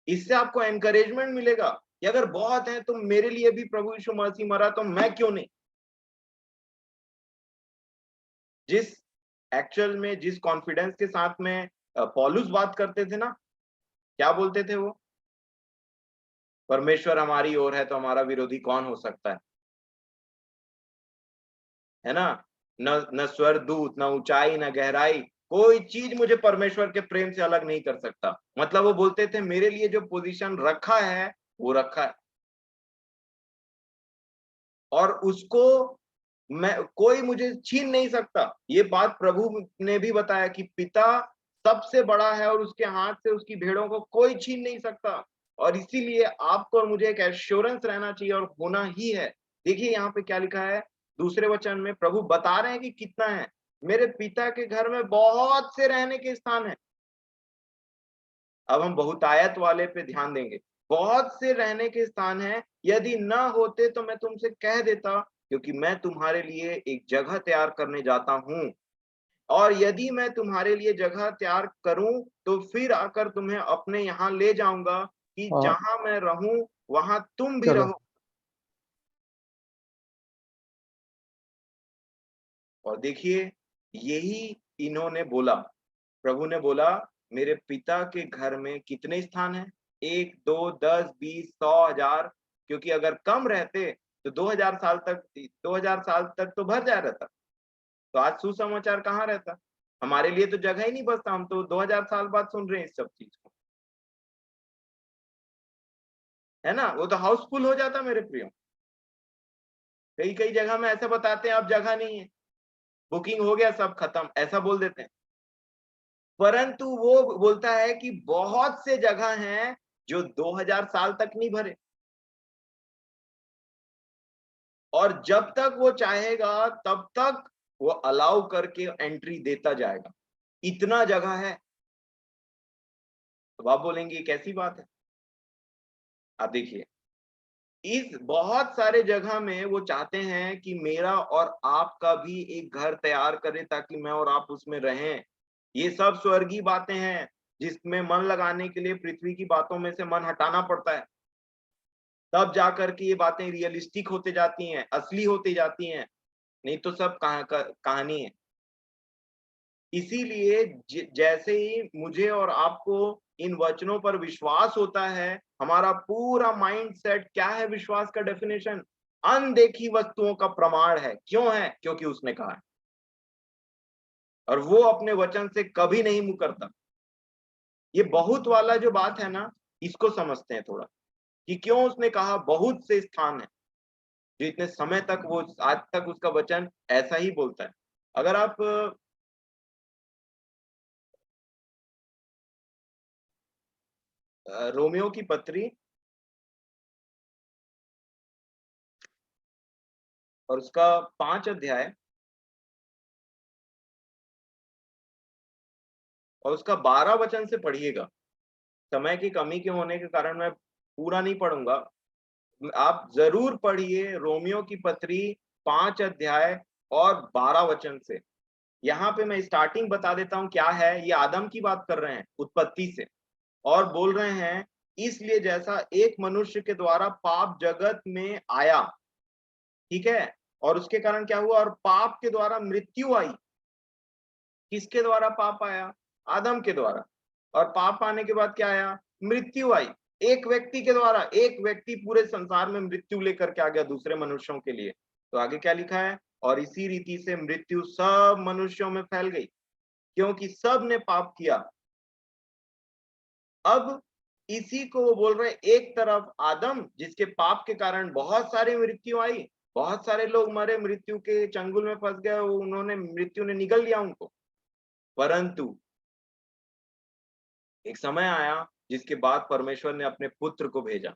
इससे आपको एनकरेजमेंट मिलेगा कि अगर बहुत है तो मेरे लिए भी प्रभु यीशु मसीह मरा, तो मैं क्यों नहीं। जिस एक्चुअल में जिस कॉन्फिडेंस के साथ में पौलुस बात करते थे ना, क्या बोलते थे वो, परमेश्वर हमारी ओर है तो हमारा विरोधी कौन हो सकता है ना। न स्वर दूत, न ऊंचाई, न गहराई, कोई चीज मुझे परमेश्वर के प्रेम से अलग नहीं कर सकता। मतलब वो बोलते थे मेरे लिए जो पोजीशन रखा है वो रखा है। और उसको मैं कोई मुझे छीन नहीं सकता। ये बात प्रभु ने भी बताया कि पिता सबसे बड़ा है और उसके हाथ से उसकी भेड़ों को कोई छीन नहीं सकता। और इसीलिए आपको और मुझे एक एश्योरेंस रहना चाहिए और होना ही है। देखिए यहाँ पे क्या लिखा है, दूसरे वचन में प्रभु बता रहे हैं कि कितना है। मेरे पिता के घर में बहुत से रहने के स्थान है। अब हम बहुतायत वाले पे ध्यान देंगे। बहुत से रहने के स्थान हैं, यदि ना होते तो मैं तुमसे कह देता, क्योंकि मैं तुम्हारे लिए एक जगह तैयार करने जाता हूँ। और यदि मैं तुम्हारे लिए जगह तैयार करूं तो फिर आकर तुम्हें अपने यहाँ ले जाऊंगा, कि हाँ, जहां मैं रहूं वहां तुम भी चलो। रहो। और देखिए, यही इन्होंने बोला, प्रभु ने बोला मेरे पिता के घर में कितने स्थान हैं, 1 2 10 20 100 1000। क्योंकि अगर कम रहते तो 2000 साल तक तो भर जा रहता। तो आज सुसमाचार कहाँ रहता, हमारे लिए तो जगह ही नहीं बचता। हम तो 2000 साल बाद सुन रहे हैं इस सब चीज को, है ना। वो तो हाउसफुल हो जाता मेरे प्रियो। कई कई जगह में ऐसा बताते हैं अब जगह नहीं है, बुकिंग हो गया, सब खत्म, ऐसा बोल देते हैं। परंतु वो बोलता है कि बहुत से जगह हैं जो 2000 साल तक नहीं भरे, और जब तक वो चाहेगा तब तक वो अलाउ करके एंट्री देता जाएगा। इतना जगह है। तो आप बोलेंगे ये कैसी बात है। आप देखिए, इस बहुत सारे जगह में वो चाहते हैं कि मेरा और आपका भी एक घर तैयार करे, ताकि मैं और आप उसमें रहें। ये सब स्वर्गीय बातें हैं, जिसमें मन लगाने के लिए पृथ्वी की बातों में से मन हटाना पड़ता है। तब जाकर के ये बातें रियलिस्टिक होते जाती हैं, असली होती जाती हैं। नहीं तो सब कहानी है। इसीलिए जैसे ही मुझे और आपको इन वचनों पर विश्वास होता है, हमारा पूरा माइंडसेट क्या है, विश्वास का डेफिनेशन अनदेखी वस्तुओं का प्रमाण है। क्यों है? क्योंकि उसने कहा है, और वो अपने वचन से कभी नहीं मुकरता। ये बहुत वाला जो बात है ना, इसको समझते हैं थोड़ा, कि क्यों उसने कहा बहुत से स्थान है, जो इतने समय तक वो आज तक उसका वचन ऐसा ही बोलता है। अगर आप रोमियो की पत्री और उसका 5 अध्याय और उसका 12 वचन से पढ़िएगा। समय की कमी के होने के कारण मैं पूरा नहीं पढ़ूंगा। आप जरूर पढ़िए रोमियो की पत्री 5 अध्याय और 12 वचन से। यहाँ पे मैं स्टार्टिंग बता देता हूँ क्या है। ये आदम की बात कर रहे हैं उत्पत्ति से, और बोल रहे हैं इसलिए जैसा एक मनुष्य के द्वारा पाप जगत में आया, ठीक है, और उसके कारण क्या हुआ, और पाप के द्वारा मृत्यु आई। किसके द्वारा पाप आया? आदम के द्वारा। और पाप आने के बाद क्या आया? मृत्यु आई। एक व्यक्ति के द्वारा, एक व्यक्ति पूरे संसार में मृत्यु लेकर के आ गया दूसरे मनुष्यों के लिए। तो आगे क्या लिखा है? और इसी रीति से मृत्यु सब मनुष्यों में फैल गई, क्योंकि सब ने पाप किया। अब इसी को वो बोल रहे, एक तरफ आदम जिसके पाप के कारण बहुत सारी मृत्यु आई, बहुत सारे लोग मरे, मृत्यु के चंगुल में फंस गए, उन्होंने मृत्यु ने निगल लिया उनको। परंतु एक समय आया जिसके बाद परमेश्वर ने अपने पुत्र को भेजा,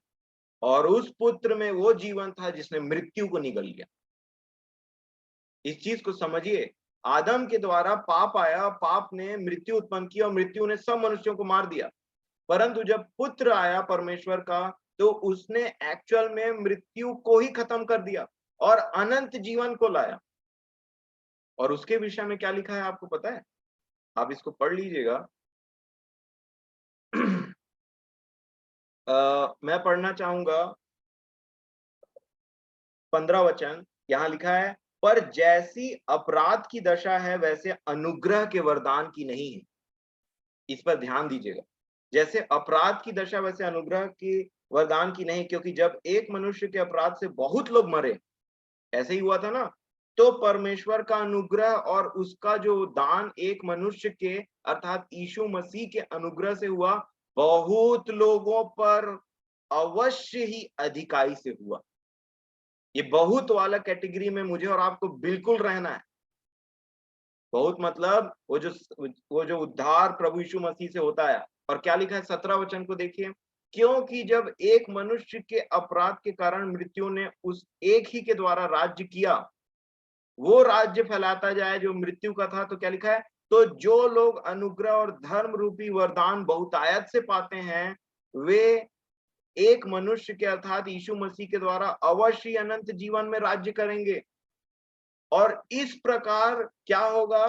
और उस पुत्र में वो जीवन था जिसने मृत्यु को निगल लिया। इस चीज को समझिए, आदम के द्वारा पाप आया, पाप ने मृत्यु उत्पन्न की और मृत्यु ने सब मनुष्यों को मार दिया। परंतु जब पुत्र आया परमेश्वर का, तो उसने एक्चुअल में मृत्यु को ही खत्म कर दिया और अनंत जीवन को लाया। और उसके विषय में क्या लिखा है आपको पता है? आप इसको पढ़ लीजिएगा। मैं पढ़ना चाहूंगा 15 वचन। यहाँ लिखा है, पर जैसी अपराध की दशा है वैसे अनुग्रह के वरदान की नहीं है। इस पर ध्यान दीजिएगा। जैसे अपराध की दशा वैसे अनुग्रह की वरदान की नहीं, क्योंकि जब एक मनुष्य के अपराध से बहुत लोग मरे, ऐसे ही हुआ था ना, तो परमेश्वर का अनुग्रह और उसका जो दान एक मनुष्य के अर्थात यीशु मसीह के अनुग्रह से हुआ, बहुत लोगों पर अवश्य ही अधिकाई से हुआ। ये बहुत वाला कैटेगरी में मुझे और आपको बिल्कुल रहना है। बहुत मतलब वो जो उद्धार प्रभु यीशु मसीह से होता है। और क्या लिखा है 17 वचन को देखिए, क्योंकि जब एक मनुष्य के अपराध के कारण मृत्यु ने उस एक ही के द्वारा राज्य किया, वो राज्य फैलाता जाए जो मृत्यु का था। तो क्या लिखा है, तो जो लोग अनुग्रह और धर्म रूपी वरदान बहुतायत से पाते हैं, वे एक मनुष्य के अर्थात यीशु मसीह के द्वारा अवश्य अनंत जीवन में राज्य करेंगे। और इस प्रकार क्या होगा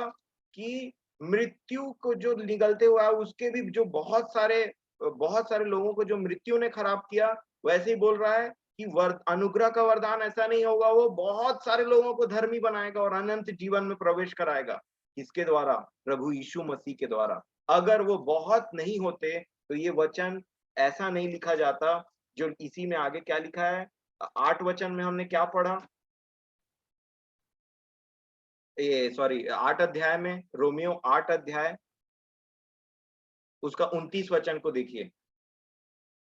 कि मृत्यु को जो निगलते हुआ है उसके भी जो बहुत सारे लोगों को जो मृत्यु ने खराब किया, वैसे ही बोल रहा है कि अनुग्रह का वरदान ऐसा नहीं होगा, वो बहुत सारे लोगों को धर्मी बनाएगा और अनंत जीवन में प्रवेश कराएगा। किसके द्वारा? प्रभु यीशु मसीह के द्वारा। अगर वो बहुत नहीं होते तो ये वचन ऐसा नहीं लिखा जाता जो इसी में आगे क्या लिखा है। 8 वचन में हमने क्या पढ़ा, ये सॉरी 8 अध्याय में, रोमियो 8 अध्याय उसका 29 वचन को देखिए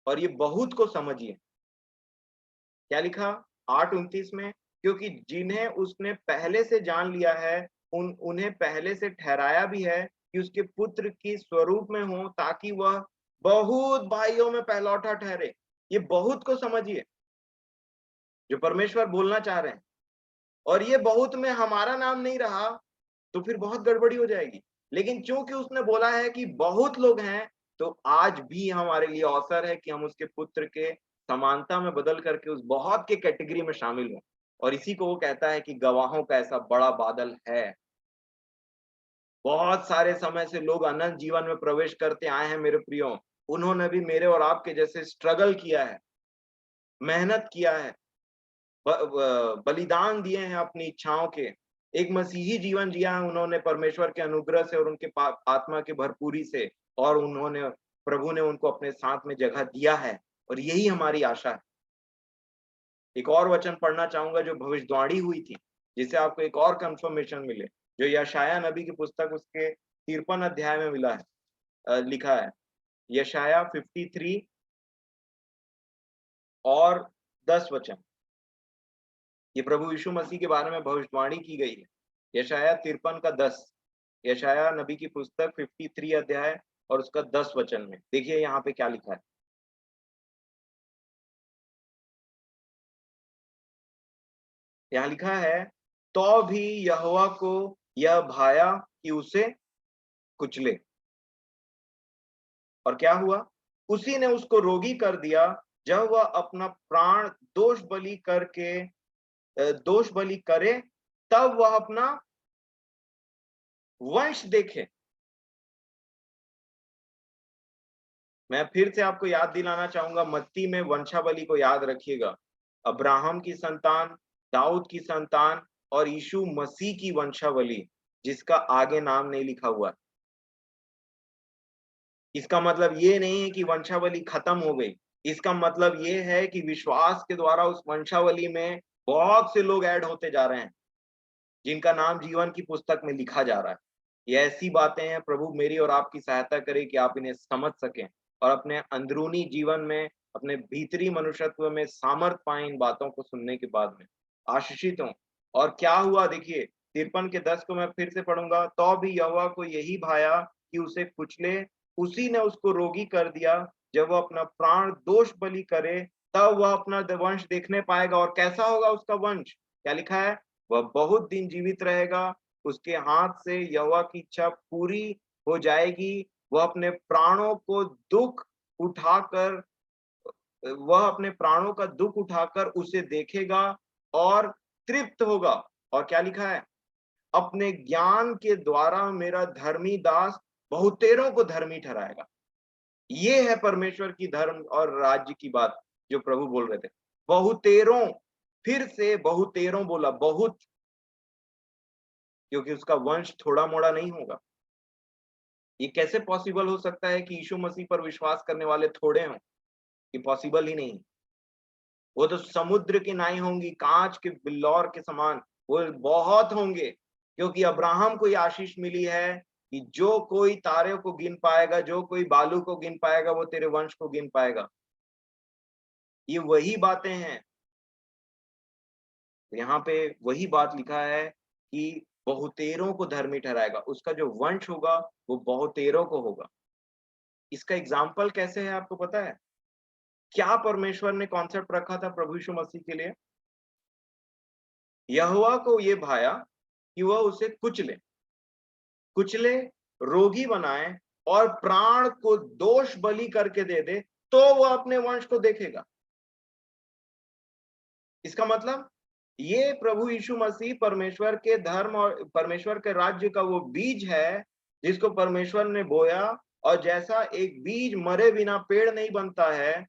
और ये बहुत को समझिए। क्या लिखा 8:29 में, क्योंकि जिन्हें उसने पहले से जान लिया है उन्हें पहले से ठहराया भी है कि उसके पुत्र की स्वरूप में हो, ताकि वह बहुत भाइयों में पहलौठा ठहरे। ये बहुत को समझिए जो परमेश्वर बोलना चाह रहे हैं। और ये बहुत में हमारा नाम नहीं रहा तो फिर बहुत गड़बड़ी हो जाएगी। लेकिन चूंकि उसने बोला है कि बहुत लोग हैं, तो आज भी हमारे लिए अवसर है कि हम उसके पुत्र के समानता में बदल करके उस बहुत के कैटेगरी में शामिल हों। और इसी को वो कहता है कि गवाहों का ऐसा बड़ा बादल है। बहुत सारे समय से लोग अनंत जीवन में प्रवेश करते आए हैं मेरे प्रियो। उन्होंने भी मेरे और आपके जैसे स्ट्रगल किया है, मेहनत किया है, बलिदान दिए हैं अपनी इच्छाओं के। एक मसीही जीवन जिया है उन्होंने परमेश्वर के अनुग्रह से और उनके आत्मा की भरपूरी से। और उन्होंने प्रभु ने उनको अपने साथ में जगह दिया है और यही हमारी आशा है। एक और वचन पढ़ना चाहूंगा जो भविष्यवाणी हुई थी, जिससे आपको एक और कंफर्मेशन मिले, जो यशायाह नबी की पुस्तक उसके 53 अध्याय में मिला है, लिखा है। यशायाह 53 और 10 वचन, ये प्रभु यीशु मसीह के बारे में भविष्यवाणी की गई है। यशायाह 53 का 10, यशायाह नबी की पुस्तक 53 अध्याय और उसका 10 वचन में देखिए यहाँ पे क्या लिखा है। यहाँ लिखा है, तो भी यहोवा को यह भाया कि उसे कुचले। और क्या हुआ? उसी ने उसको रोगी कर दिया जब वह अपना प्राण दोष बलि करे, तब वह अपना वंश देखे। मैं फिर से आपको याद दिलाना चाहूंगा, मत्ती में वंशावली को याद रखिएगा। अब्राहम की संतान, दाऊद की संतान और यीशु मसीह की वंशावली, जिसका आगे नाम नहीं लिखा हुआ है। इसका मतलब ये नहीं है कि वंशावली खत्म हो गई। इसका मतलब ये है कि विश्वास के द्वारा उस वंशावली में बहुत से लोग ऐड होते जा रहे हैं, जिनका नाम जीवन की पुस्तक में लिखा जा रहा है। ये ऐसी बातें हैं, प्रभु मेरी और आपकी सहायता करे कि आप इन्हें समझ सकें और अपने अंदरूनी जीवन में, अपने भीतरी मनुष्यत्व में सामर्थ पाएं इन बातों को सुनने के बाद में। आशीषित हों। और क्या हुआ देखिए, 53 के 10 को मैं फिर से पढ़ूंगा। तो भी यहोवा को यही भाया कि उसे कुचले, उसी ने उसको रोगी कर दिया। जब वह अपना प्राण दोष बलि करे, तब वह अपना वंश देखने पाएगा। और कैसा होगा उसका वंश? क्या लिखा है? वह बहुत दिन जीवित रहेगा, उसके हाथ से यहोवा की इच्छा पूरी हो जाएगी। वह अपने प्राणों को दुख उठाकर वह अपने प्राणों का दुख उठाकर उसे देखेगा और तृप्त होगा। और क्या लिखा है? अपने ज्ञान के द्वारा मेरा धर्मी दास बहुतेरों को धर्मी ठहराएगा। ये है परमेश्वर की धर्म और राज्य की बात जो प्रभु बोल रहे थे। बहुतेरों, फिर से बहुतेरों बोला, बहुत, क्योंकि उसका वंश थोड़ा मोड़ा नहीं होगा। ये कैसे पॉसिबल हो सकता है कि यीशु मसीह पर विश्वास करने वाले थोड़े हों? ये पॉसिबल ही नहीं। वो तो समुद्र की नाई होंगी, कांच के बिल्लौर के समान वो बहुत होंगे। क्योंकि अब्राहम को ये आशीष मिली है कि जो कोई तारे को गिन पाएगा, जो कोई बालू को गिन पाएगा, वो तेरे वंश को गिन पाएगा। ये वही बातें हैं यहाँ पे वही बात लिखा है कि बहुतेरों को धर्मी ठहराएगा, उसका जो वंश होगा वो बहुतेरों को होगा। इसका एग्जाम्पल कैसे है आपको पता है? क्या परमेश्वर ने कॉन्सेप्ट रखा था प्रभु यीशु मसीह के लिए? यहोवा को ये भाया कि वह उसे कुचले, रोगी बनाए और प्राण को दोष बलि करके दे दे, तो वह अपने वंश को देखेगा। इसका मतलब ये प्रभु यीशु मसीह परमेश्वर के धर्म और परमेश्वर के राज्य का वो बीज है जिसको परमेश्वर ने बोया, और जैसा एक बीज मरे बिना पेड़ नहीं बनता है,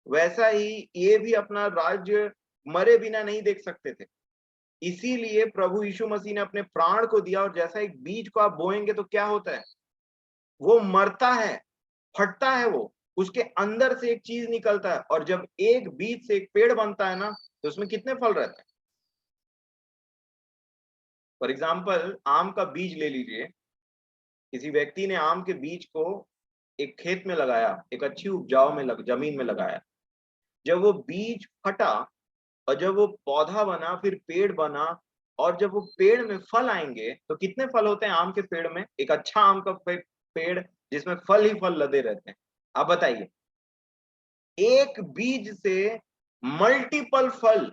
वैसा ही ये भी अपना राज्य मरे बिना नहीं देख सकते थे। इसीलिए प्रभु यीशु मसीह ने अपने प्राण को दिया, और जैसा एक बीज को आप बोएंगे तो क्या होता है? वो मरता है, फटता है, वो उसके अंदर से एक चीज निकलता है, और जब एक बीज से एक पेड़ बनता है ना, तो उसमें कितने फल रहते हैं? फॉर एग्जाम्पल आम का बीज ले लीजिए। किसी व्यक्ति ने आम के बीज को एक खेत में लगाया, एक अच्छी उपजाऊ में जमीन में लगाया। जब वो बीज फटा और जब वो पौधा बना, फिर पेड़ बना, और जब वो पेड़ में फल आएंगे तो कितने फल होते हैं आम के पेड़ में? एक अच्छा आम का पेड़ जिसमें फल ही फल लदे रहते हैं। आप बताइए, एक बीज से मल्टीपल फल।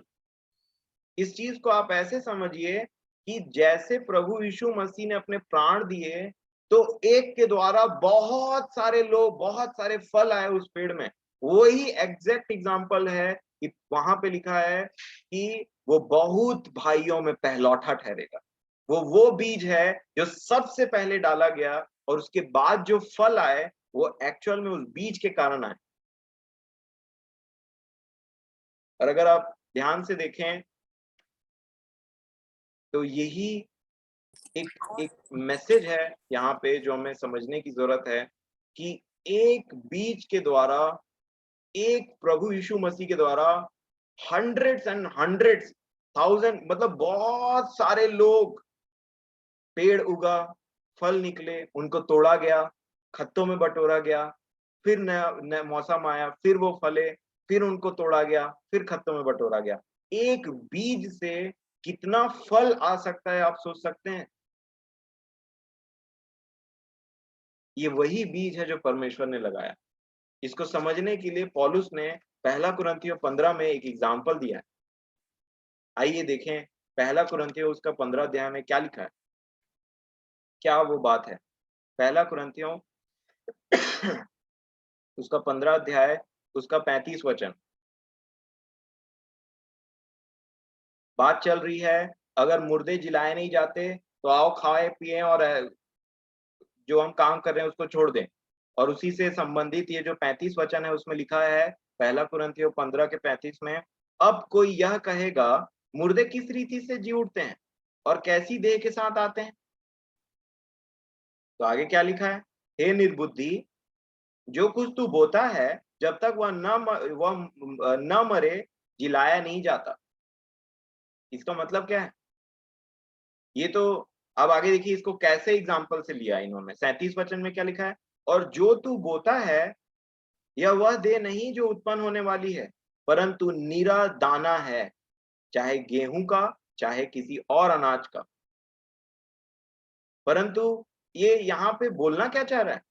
इस चीज को आप ऐसे समझिए कि जैसे प्रभु यीशु मसीह ने अपने प्राण दिए, तो एक के द्वारा बहुत सारे लोग, बहुत सारे फल आए उस पेड़ में। वही एग्जैक्ट एग्जाम्पल है कि वहां पे लिखा है कि वो बहुत भाइयों में पहलौठा ठहरेगा। वो बीज है जो सबसे पहले डाला गया, और उसके बाद जो फल आए वो एक्चुअल में उस बीज के कारण आए। और अगर आप ध्यान से देखें तो यही एक एक मैसेज है यहाँ पे जो हमें समझने की जरूरत है कि एक बीज के द्वारा, एक प्रभु यीशु मसीह के द्वारा हंड्रेड्स एंड हंड्रेड्स, थाउजेंड, मतलब बहुत सारे लोग, पेड़ उगा, फल निकले, उनको तोड़ा गया, खत्तों में बटोरा गया, फिर नया नया मौसम आया, फिर वो फले, फिर उनको तोड़ा गया, फिर खत्तों में बटोरा गया। एक बीज से कितना फल आ सकता है आप सोच सकते हैं? ये वही बीज है जो परमेश्वर ने लगाया। इसको समझने के लिए पौलुस ने पहला कुरिन्थियों 15 में एक एग्जाम्पल दिया है। आइए देखें पहला कुरिन्थियों उसका 15 अध्याय में क्या लिखा है, क्या वो बात है। पहला कुरिन्थियों उसका 15 अध्याय उसका 35 वचन। बात चल रही है, अगर मुर्दे जिलाए नहीं जाते तो आओ खाए पिए, और जो हम काम कर रहे हैं उसको छोड़ दें। और उसी से संबंधित ये जो 35 वचन है उसमें लिखा है, पहला कुरिन्थियों 15 के 35 में, अब कोई यह कहेगा मुर्दे किस रीति से जी उठते हैं और कैसी देह के साथ आते हैं? तो आगे क्या लिखा है, हे निर्बुद्धि, जो कुछ तू बोता है जब तक वह न मरे जिलाया नहीं जाता। इसका मतलब क्या है? ये तो, अब आगे देखिए इसको कैसे एग्जाम्पल से लिया इन्होंने। 37 वचन में क्या लिखा है, और जो तू बोता है यह वह देह नहीं जो उत्पन्न होने वाली है, परंतु निरा दाना है, चाहे गेहूं का चाहे किसी और अनाज का। परंतु ये यहाँ पे बोलना क्या चाह रहा है?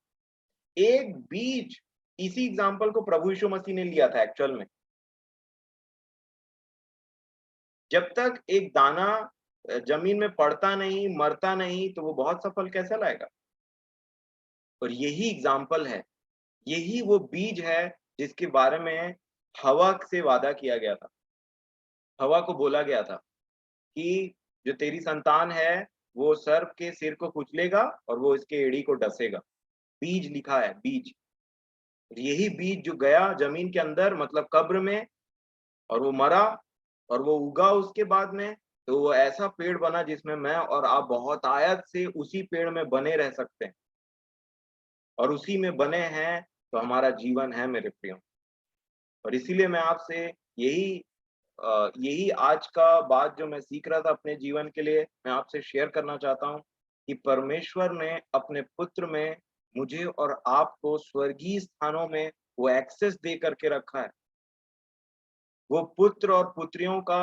एक बीज, इसी एग्जाम्पल को प्रभु यीशु मसीह ने लिया था एक्चुअल में। जब तक एक दाना जमीन में पड़ता नहीं, मरता नहीं, तो वो बहुत सफल कैसे लाएगा? और यही एग्जाम्पल है, यही वो बीज है जिसके बारे में हवा से वादा किया गया था। हवा को बोला गया था कि जो तेरी संतान है वो सर्प के सिर को कुचलेगा और वो इसके एड़ी को डसेगा। बीज लिखा है, बीज। यही बीज जो गया जमीन के अंदर, मतलब कब्र में, और वो मरा और वो उगा उसके बाद में, तो वो ऐसा पेड़ बना जिसमें मैं और आप बहुत आयत से उसी पेड़ में बने रह सकते हैं, और उसी में बने हैं तो हमारा जीवन है मेरे प्रियो। और इसीलिए मैं आपसे यही यही आज का बात जो मैं सीख रहा था अपने जीवन के लिए, मैं आपसे शेयर करना चाहता हूँ कि परमेश्वर ने अपने पुत्र में मुझे और आपको स्वर्गीय स्थानों में वो एक्सेस दे करके रखा है। वो पुत्र और पुत्रियों का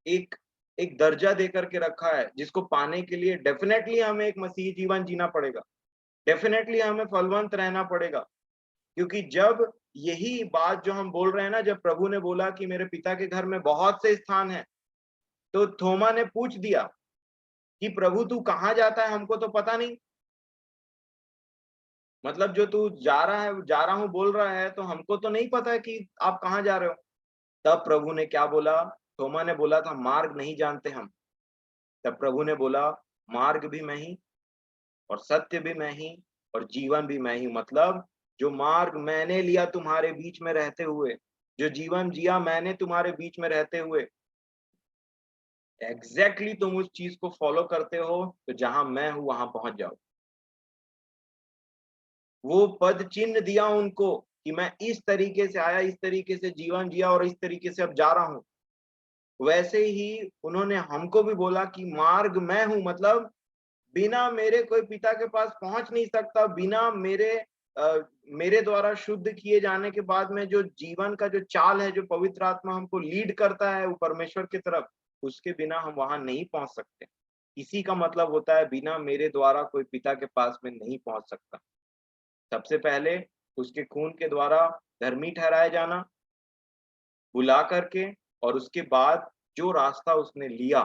एक एक दर्जा दे करके रखा है, जिसको पाने के लिए डेफिनेटली हमें एक मसीही जीवन जीना पड़ेगा, डेफिनेटली हमें फलवंत रहना पड़ेगा। क्योंकि जब यही बात जो हम बोल रहे हैं ना, जब प्रभु ने बोला कि मेरे पिता के घर में बहुत से स्थान हैं, तो थोमा ने पूछ दिया कि प्रभु तू कहाँ जाता है, हमको तो पता नहीं। मतलब जो तू जा रहा हूँ बोल रहा है, तो हमको तो नहीं पता है कि आप कहाँ जा रहे हो। तब प्रभु ने क्या बोला? थोमा ने बोला था, मार्ग नहीं जानते हम। तब प्रभु ने बोला, मार्ग भी मैं ही, और सत्य भी मैं ही, और जीवन भी मैं ही। मतलब जो मार्ग मैंने लिया तुम्हारे बीच में रहते हुए, जो जीवन जिया मैंने तुम्हारे बीच में रहते हुए, एग्जैक्टली तुम उस चीज को फॉलो करते हो, तो जहां मैं हूं वहां पहुंच जाओ। वो पद चिन्ह दिया उनको कि मैं इस तरीके से आया, इस तरीके से जीवन जिया और इस तरीके से अब जा रहा हूं। वैसे ही उन्होंने हमको भी बोला कि मार्ग मैं हूं, मतलब बिना मेरे कोई पिता के पास पहुंच नहीं सकता, बिना मेरे द्वारा शुद्ध किए जाने के बाद में जो जीवन का जो चाल है, जो पवित्र आत्मा हमको लीड करता है वो परमेश्वर की तरफ, उसके बिना हम वहां नहीं पहुंच सकते। इसी का मतलब होता है बिना मेरे द्वारा कोई पिता के पास में नहीं पहुंच सकता। सबसे पहले उसके खून के द्वारा धर्मी ठहराया जाना, बुला करके, और उसके बाद जो रास्ता उसने लिया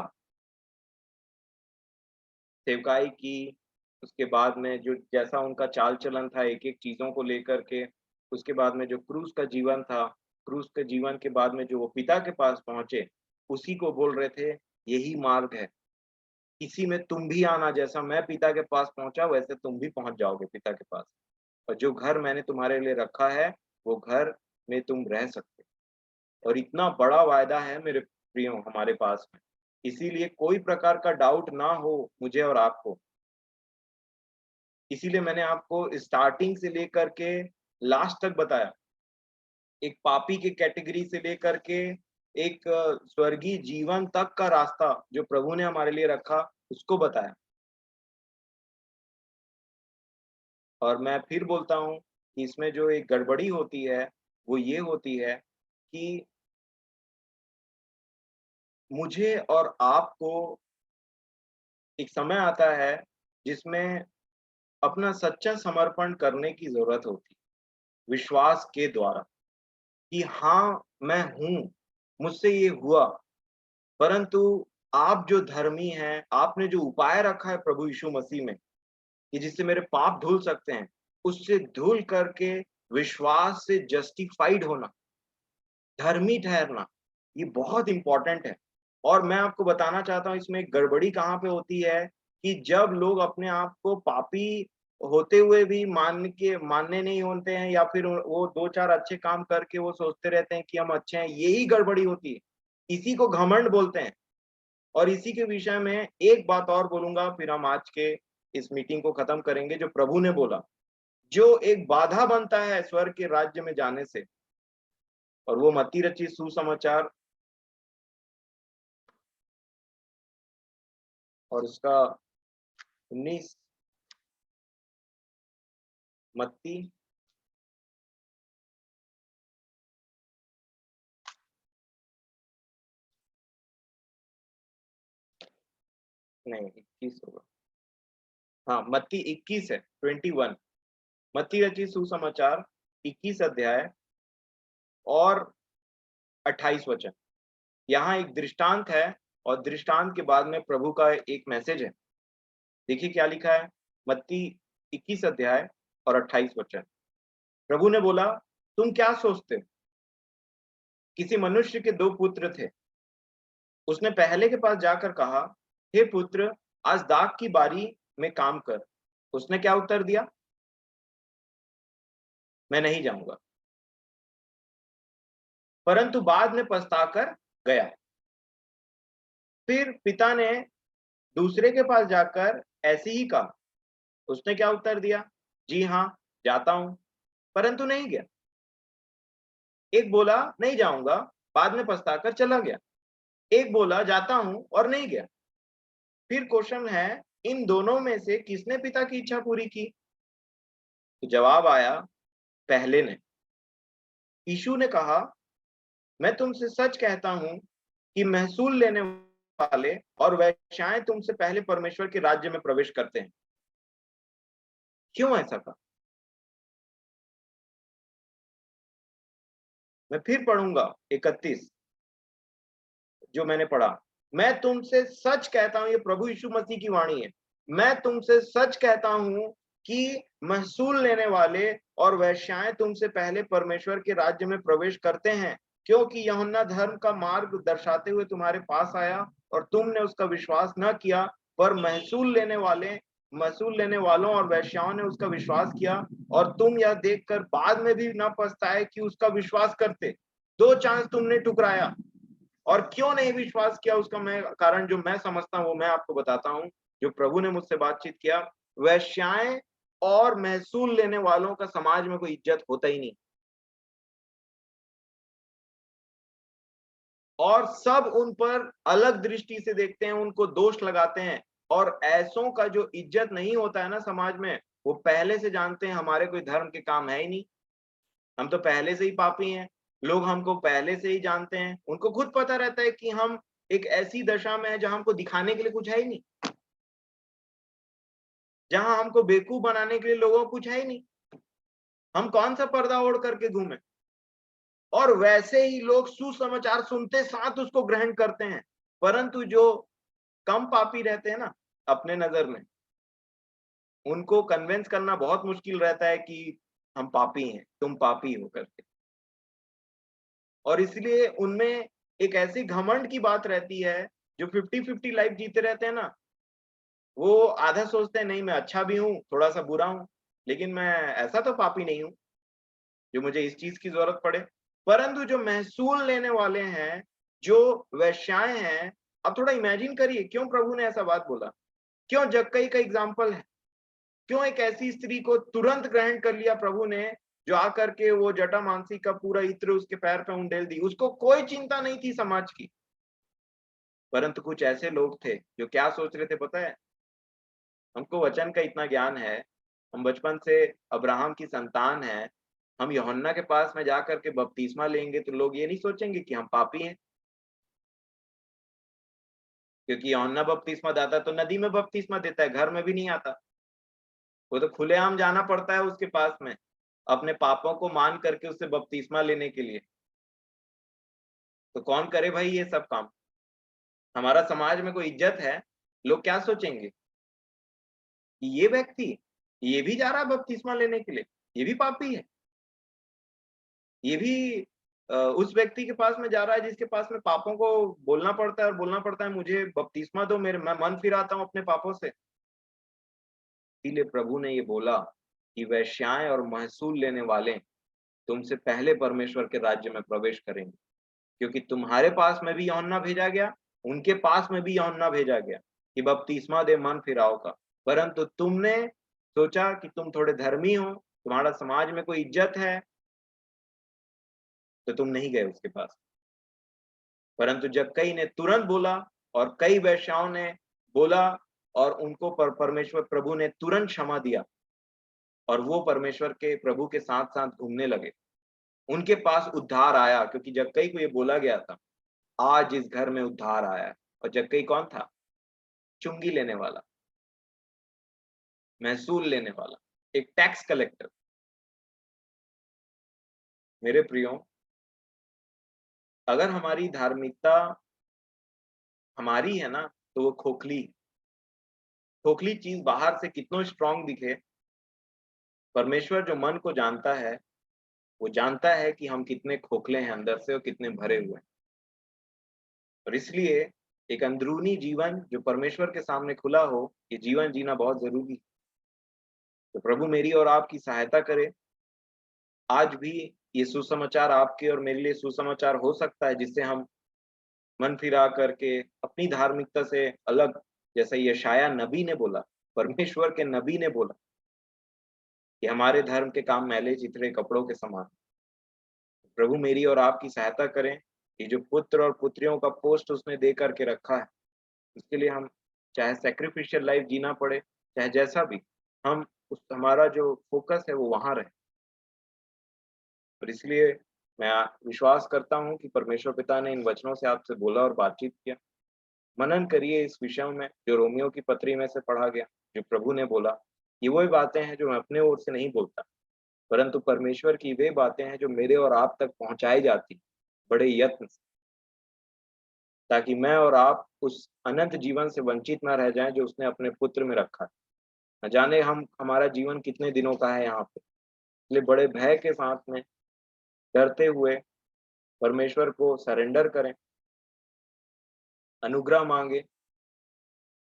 सेवकाई की, उसके बाद में जो जैसा उनका चाल-चलन था एक-एक चीज़ों को लेकर के, उसके बाद में जो क्रूस का जीवन था, क्रूस के जीवन के बाद में जो वो पिता के पास पहुँचे, उसी को बोल रहे थे, यही मार्ग है। इसी में तुम भी आना, जैसा मैं पिता के पास पहुँचा वैसे तुम भी पहुँच जाओगे पिता के पास। और जो घर मैंने तुम्हारे लिए रखा है, वो घर में तुम रह सकते हो। और इतना बड़ा वायदा है मेरे प्रियो हमारे पास में। इसीलिए कोई प्रकार का डाउट ना हो मुझे और आपको। इसीलिए मैंने आपको स्टार्टिंग से लेकर के लास्ट तक बताया। एक पापी की कैटेगरी से लेकर के एक स्वर्गीय जीवन तक का रास्ता जो प्रभु ने हमारे लिए रखा, उसको बताया। और मैं फिर बोलता हूँ कि इसमें जो एक गड़बड़ी होती है, वो ये होती है कि मुझे और आपको एक समय आता है जिसमें अपना सच्चा समर्पण करने की ज़रूरत होती है, विश्वास के द्वारा कि हाँ, मैं हूँ, मुझसे ये हुआ। परंतु आप जो धर्मी हैं, आपने जो उपाय रखा है प्रभु यीशु मसीह में, कि जिससे मेरे पाप धुल सकते हैं, उससे धुल करके विश्वास से जस्टिफाइड होना, धर्मी ठहरना, ये बहुत इम्पोर्टेंट है। और मैं आपको बताना चाहता हूँ इसमें एक गड़बड़ी कहाँ पे होती है कि जब लोग अपने आप को पापी होते हुए भी मानने नहीं होते हैं, या फिर वो 2-4 अच्छे काम करके वो सोचते रहते हैं कि हम अच्छे हैं, यही गड़बड़ी होती है। इसी को घमंड बोलते हैं। और इसी के विषय में एक बात और बोलूँगा, फिर हम आज के इस मीटिंग को खत्म करेंगे। जो प्रभु ने बोला, जो एक बाधा बनता है स्वर्ग के राज्य में जाने से, और वो मत्ती रचित सुसमाचार और उसका 19 मत्ती नहीं 21 होगा। हाँ, मत्ती 21 है, 21। मत्ती रचित सुसमाचार 21 अध्याय और 28 वचन। यहाँ एक दृष्टांत है, और दृष्टांत के बाद में प्रभु का एक मैसेज है। देखिए क्या लिखा है, मत्ती 21 अध्याय और 28 वचन। प्रभु ने बोला, तुम क्या सोचते हो? किसी मनुष्य के 2 पुत्र थे। उसने पहले के पास जाकर कहा, हे पुत्र, आज दाख की बारी में काम कर। उसने क्या उत्तर दिया? मैं नहीं जाऊंगा। परंतु बाद में पछताकर गया। फिर पिता ने दूसरे के पास जाकर ऐसे ही कहा। उसने क्या उत्तर दिया? जी हाँ, जाता हूं, परंतु नहीं गया। एक बोला नहीं जाऊंगा, बाद में पछताकर चला गया। एक बोला जाता हूं और नहीं गया। फिर क्वेश्चन है, इन दोनों में से किसने पिता की इच्छा पूरी की? तो जवाब आया, पहले ने। यीशु ने कहा, मैं तुमसे सच कहता हूं कि महसूल लेने वाले और वेश्याएं तुमसे पहले परमेश्वर के राज्य में प्रवेश करते हैं। क्यों ऐसा कहा? मैं फिर पढ़ूंगा 31 जो मैंने पढ़ा। मैं तुमसे सच कहता हूं, ये प्रभु यीशु मसीह की वाणी है, मैं तुमसे सच कहता हूं कि महसूल लेने वाले और वेश्याएं तुमसे पहले परमेश्वर के राज्य में प्रवेश करते हैं, क्योंकि यूहन्ना धर्म का मार्ग दर्शाते हुए तुम्हारे पास आया और तुमने उसका विश्वास न किया, पर महसूल लेने वालों और वेश्याओं ने उसका विश्वास किया, और तुम यह देखकर बाद में भी न पछताए कि उसका विश्वास करते। 2 चांस तुमने ठुकराया, और क्यों नहीं विश्वास किया उसका मैं कारण जो मैं समझता हूं वो मैं आपको बताता हूं। जो प्रभु ने मुझसे बातचीत किया, वेश्याएं और महसूल लेने वालों का समाज में कोई इज्जत होता ही नहीं, और सब उन पर अलग दृष्टि से देखते हैं, उनको दोष लगाते हैं, और ऐसों का जो इज्जत नहीं होता है ना समाज में, वो पहले से जानते हैं हमारे कोई धर्म के काम है ही नहीं, हम तो पहले से ही पापी हैं, लोग हमको पहले से ही जानते हैं, उनको खुद पता रहता है कि हम एक ऐसी दशा में है जहां हमको दिखाने के लिए कुछ है ही नहीं, जहां हमको बेवकूफ बनाने के लिए लोगों को कुछ है ही नहीं, हम कौन सा पर्दा ओढ़ करके घूमे। और वैसे ही लोग सुसमाचार सुनते साथ उसको ग्रहण करते हैं, परंतु जो कम पापी रहते हैं ना अपने नजर में, उनको कन्विंस करना बहुत मुश्किल रहता है कि हम पापी हैं, तुम पापी हो करके। और इसलिए उनमें एक ऐसी घमंड की बात रहती है, जो 50-50 लाइफ जीते रहते हैं ना, वो आधा सोचते हैं नहीं मैं अच्छा भी हूँ, थोड़ा सा बुरा हूँ, लेकिन मैं ऐसा तो पापी नहीं हूँ जो मुझे इस चीज की जरूरत पड़े। परंतु जो महसूल लेने वाले हैं, जो वेश्याएं हैं, अब थोड़ा इमेजिन करिए क्यों प्रभु ने ऐसा बात बोला, क्यों जक्कई का एग्जाम्पल है, क्यों एक ऐसी स्त्री को तुरंत ग्रहण कर लिया प्रभु ने, जो आकर के वो जटा मानसी का पूरा इत्र उसके पैर पे उंडेल दी, उसको कोई चिंता नहीं थी समाज की। परंतु कुछ ऐसे लोग थे जो क्या सोच रहे थे पता है, हमको वचन का इतना ज्ञान है, हम बचपन से अब्राहम की संतान है, हम यूहन्ना के पास में जाकर के बपतिस्मा लेंगे तो लोग ये नहीं सोचेंगे कि हम पापी हैं, क्योंकि यूहन्ना बपतिस्मा दाता तो नदी में बपतिस्मा देता है, घर में भी नहीं आता, वो तो खुलेआम जाना पड़ता है उसके पास में अपने पापों को मान करके उससे बपतिस्मा लेने के लिए। तो कौन करे भाई ये सब काम? हमारा समाज में कोई इज्जत है? लोग क्या सोचेंगे कि ये व्यक्ति, ये भी जा रहा है बपतिस्मा लेने के लिए, ये भी पापी है, ये भी उस व्यक्ति के पास में जा रहा है जिसके पास में पापों को बोलना पड़ता है और बोलना पड़ता है मुझे बपतिस्मा दो, मेरे मैं मन फिराता हूँ अपने पापों से। इसीलिए प्रभु ने ये बोला कि वेश्याएं और महसूल लेने वाले तुमसे पहले परमेश्वर के राज्य में प्रवेश करेंगे, क्योंकि तुम्हारे पास में भी यूहन्ना भेजा गया, उनके पास में भी यूहन्ना भेजा गया कि बपतिस्मा दे मन फिराओ का, परंतु तुमने सोचा कि तुम थोड़े धर्मी हो, तुम्हारा समाज में कोई इज्जत है, तो तुम नहीं गए उसके पास। परंतु जब कई ने तुरंत बोला और कई वेश्याओं ने बोला, और उनको परमेश्वर प्रभु ने तुरंत क्षमा दिया, और वो परमेश्वर के प्रभु के साथ साथ घूमने लगे, उनके पास उद्धार आया, क्योंकि जक्कई को ये बोला गया था आज इस घर में उद्धार आया है। और जक्कई कौन था? चुंगी लेने वाला, महसूल लेने वाला, एक टैक्स कलेक्टर। मेरे प्रियो, अगर हमारी धार्मिकता हमारी है ना, तो वो खोखली खोखली चीज बाहर से कितना स्ट्रांग दिखे, परमेश्वर जो मन को जानता है, वो जानता है कि हम कितने खोखले हैं अंदर से और कितने भरे हुए हैं। और इसलिए एक अंदरूनी जीवन जो परमेश्वर के सामने खुला हो, ये जीवन जीना बहुत जरूरी है। तो प्रभु मेरी और आपकी सहायता करे, आज भी ये सुसमाचार आपके और मेरे लिए सुसमाचार हो सकता है, जिससे हम मन फिरा करके अपनी धार्मिकता से अलग, जैसा यशायाह नबी ने बोला, परमेश्वर के नबी ने बोला कि हमारे धर्म के काम मैले चिथड़े कपड़ों के समान। प्रभु मेरी और आपकी सहायता करें, ये जो पुत्र और पुत्रियों का पोस्ट उसने दे करके रखा है, उसके लिए हम चाहे सैक्रिफिशियल लाइफ जीना पड़े, चाहे जैसा भी, हम उस हमारा जो फोकस है वो वहां रहे। और इसलिए मैं विश्वास करता हूँ कि परमेश्वर पिता ने इन वचनों से आपसे बोला और बातचीत किया। मनन करिए इस विषय में जो रोमियो की पत्री में से पढ़ा गया, जो प्रभु ने बोला। ये वही बातें हैं जो मैं अपने ओर से नहीं बोलता, परंतु परमेश्वर की वे बातें हैं जो मेरे और आप तक पहुँचाई जाती हैं, बड़े यत्न से, ताकि मैं और आप उस अनंत जीवन से वंचित ना रह जाएँ जो उसने अपने पुत्र में रखा है। न जाने हम हमारा जीवन कितने दिनों का है यहाँ पे, इसलिए बड़े भय के साथ में, डरते हुए परमेश्वर को सरेंडर करें, अनुग्रह माँगे,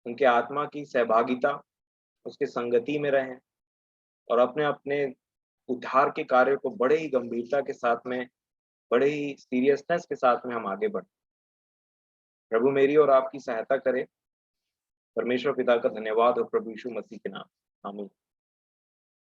उनके आत्मा की सहभागिता, उसकी संगति में रहें और अपने-अपने उद्धार के कार्य को बड़े ही गंभीरता के साथ में, बड़े ही सीरियसनेस के साथ में हम आगे बढ़ें। प्रभु मेरी और आपकी सहायता करे। परमेश्वर पिता का धन्यवाद हो प्रभु यीशु मसीह के नाम। आमीन।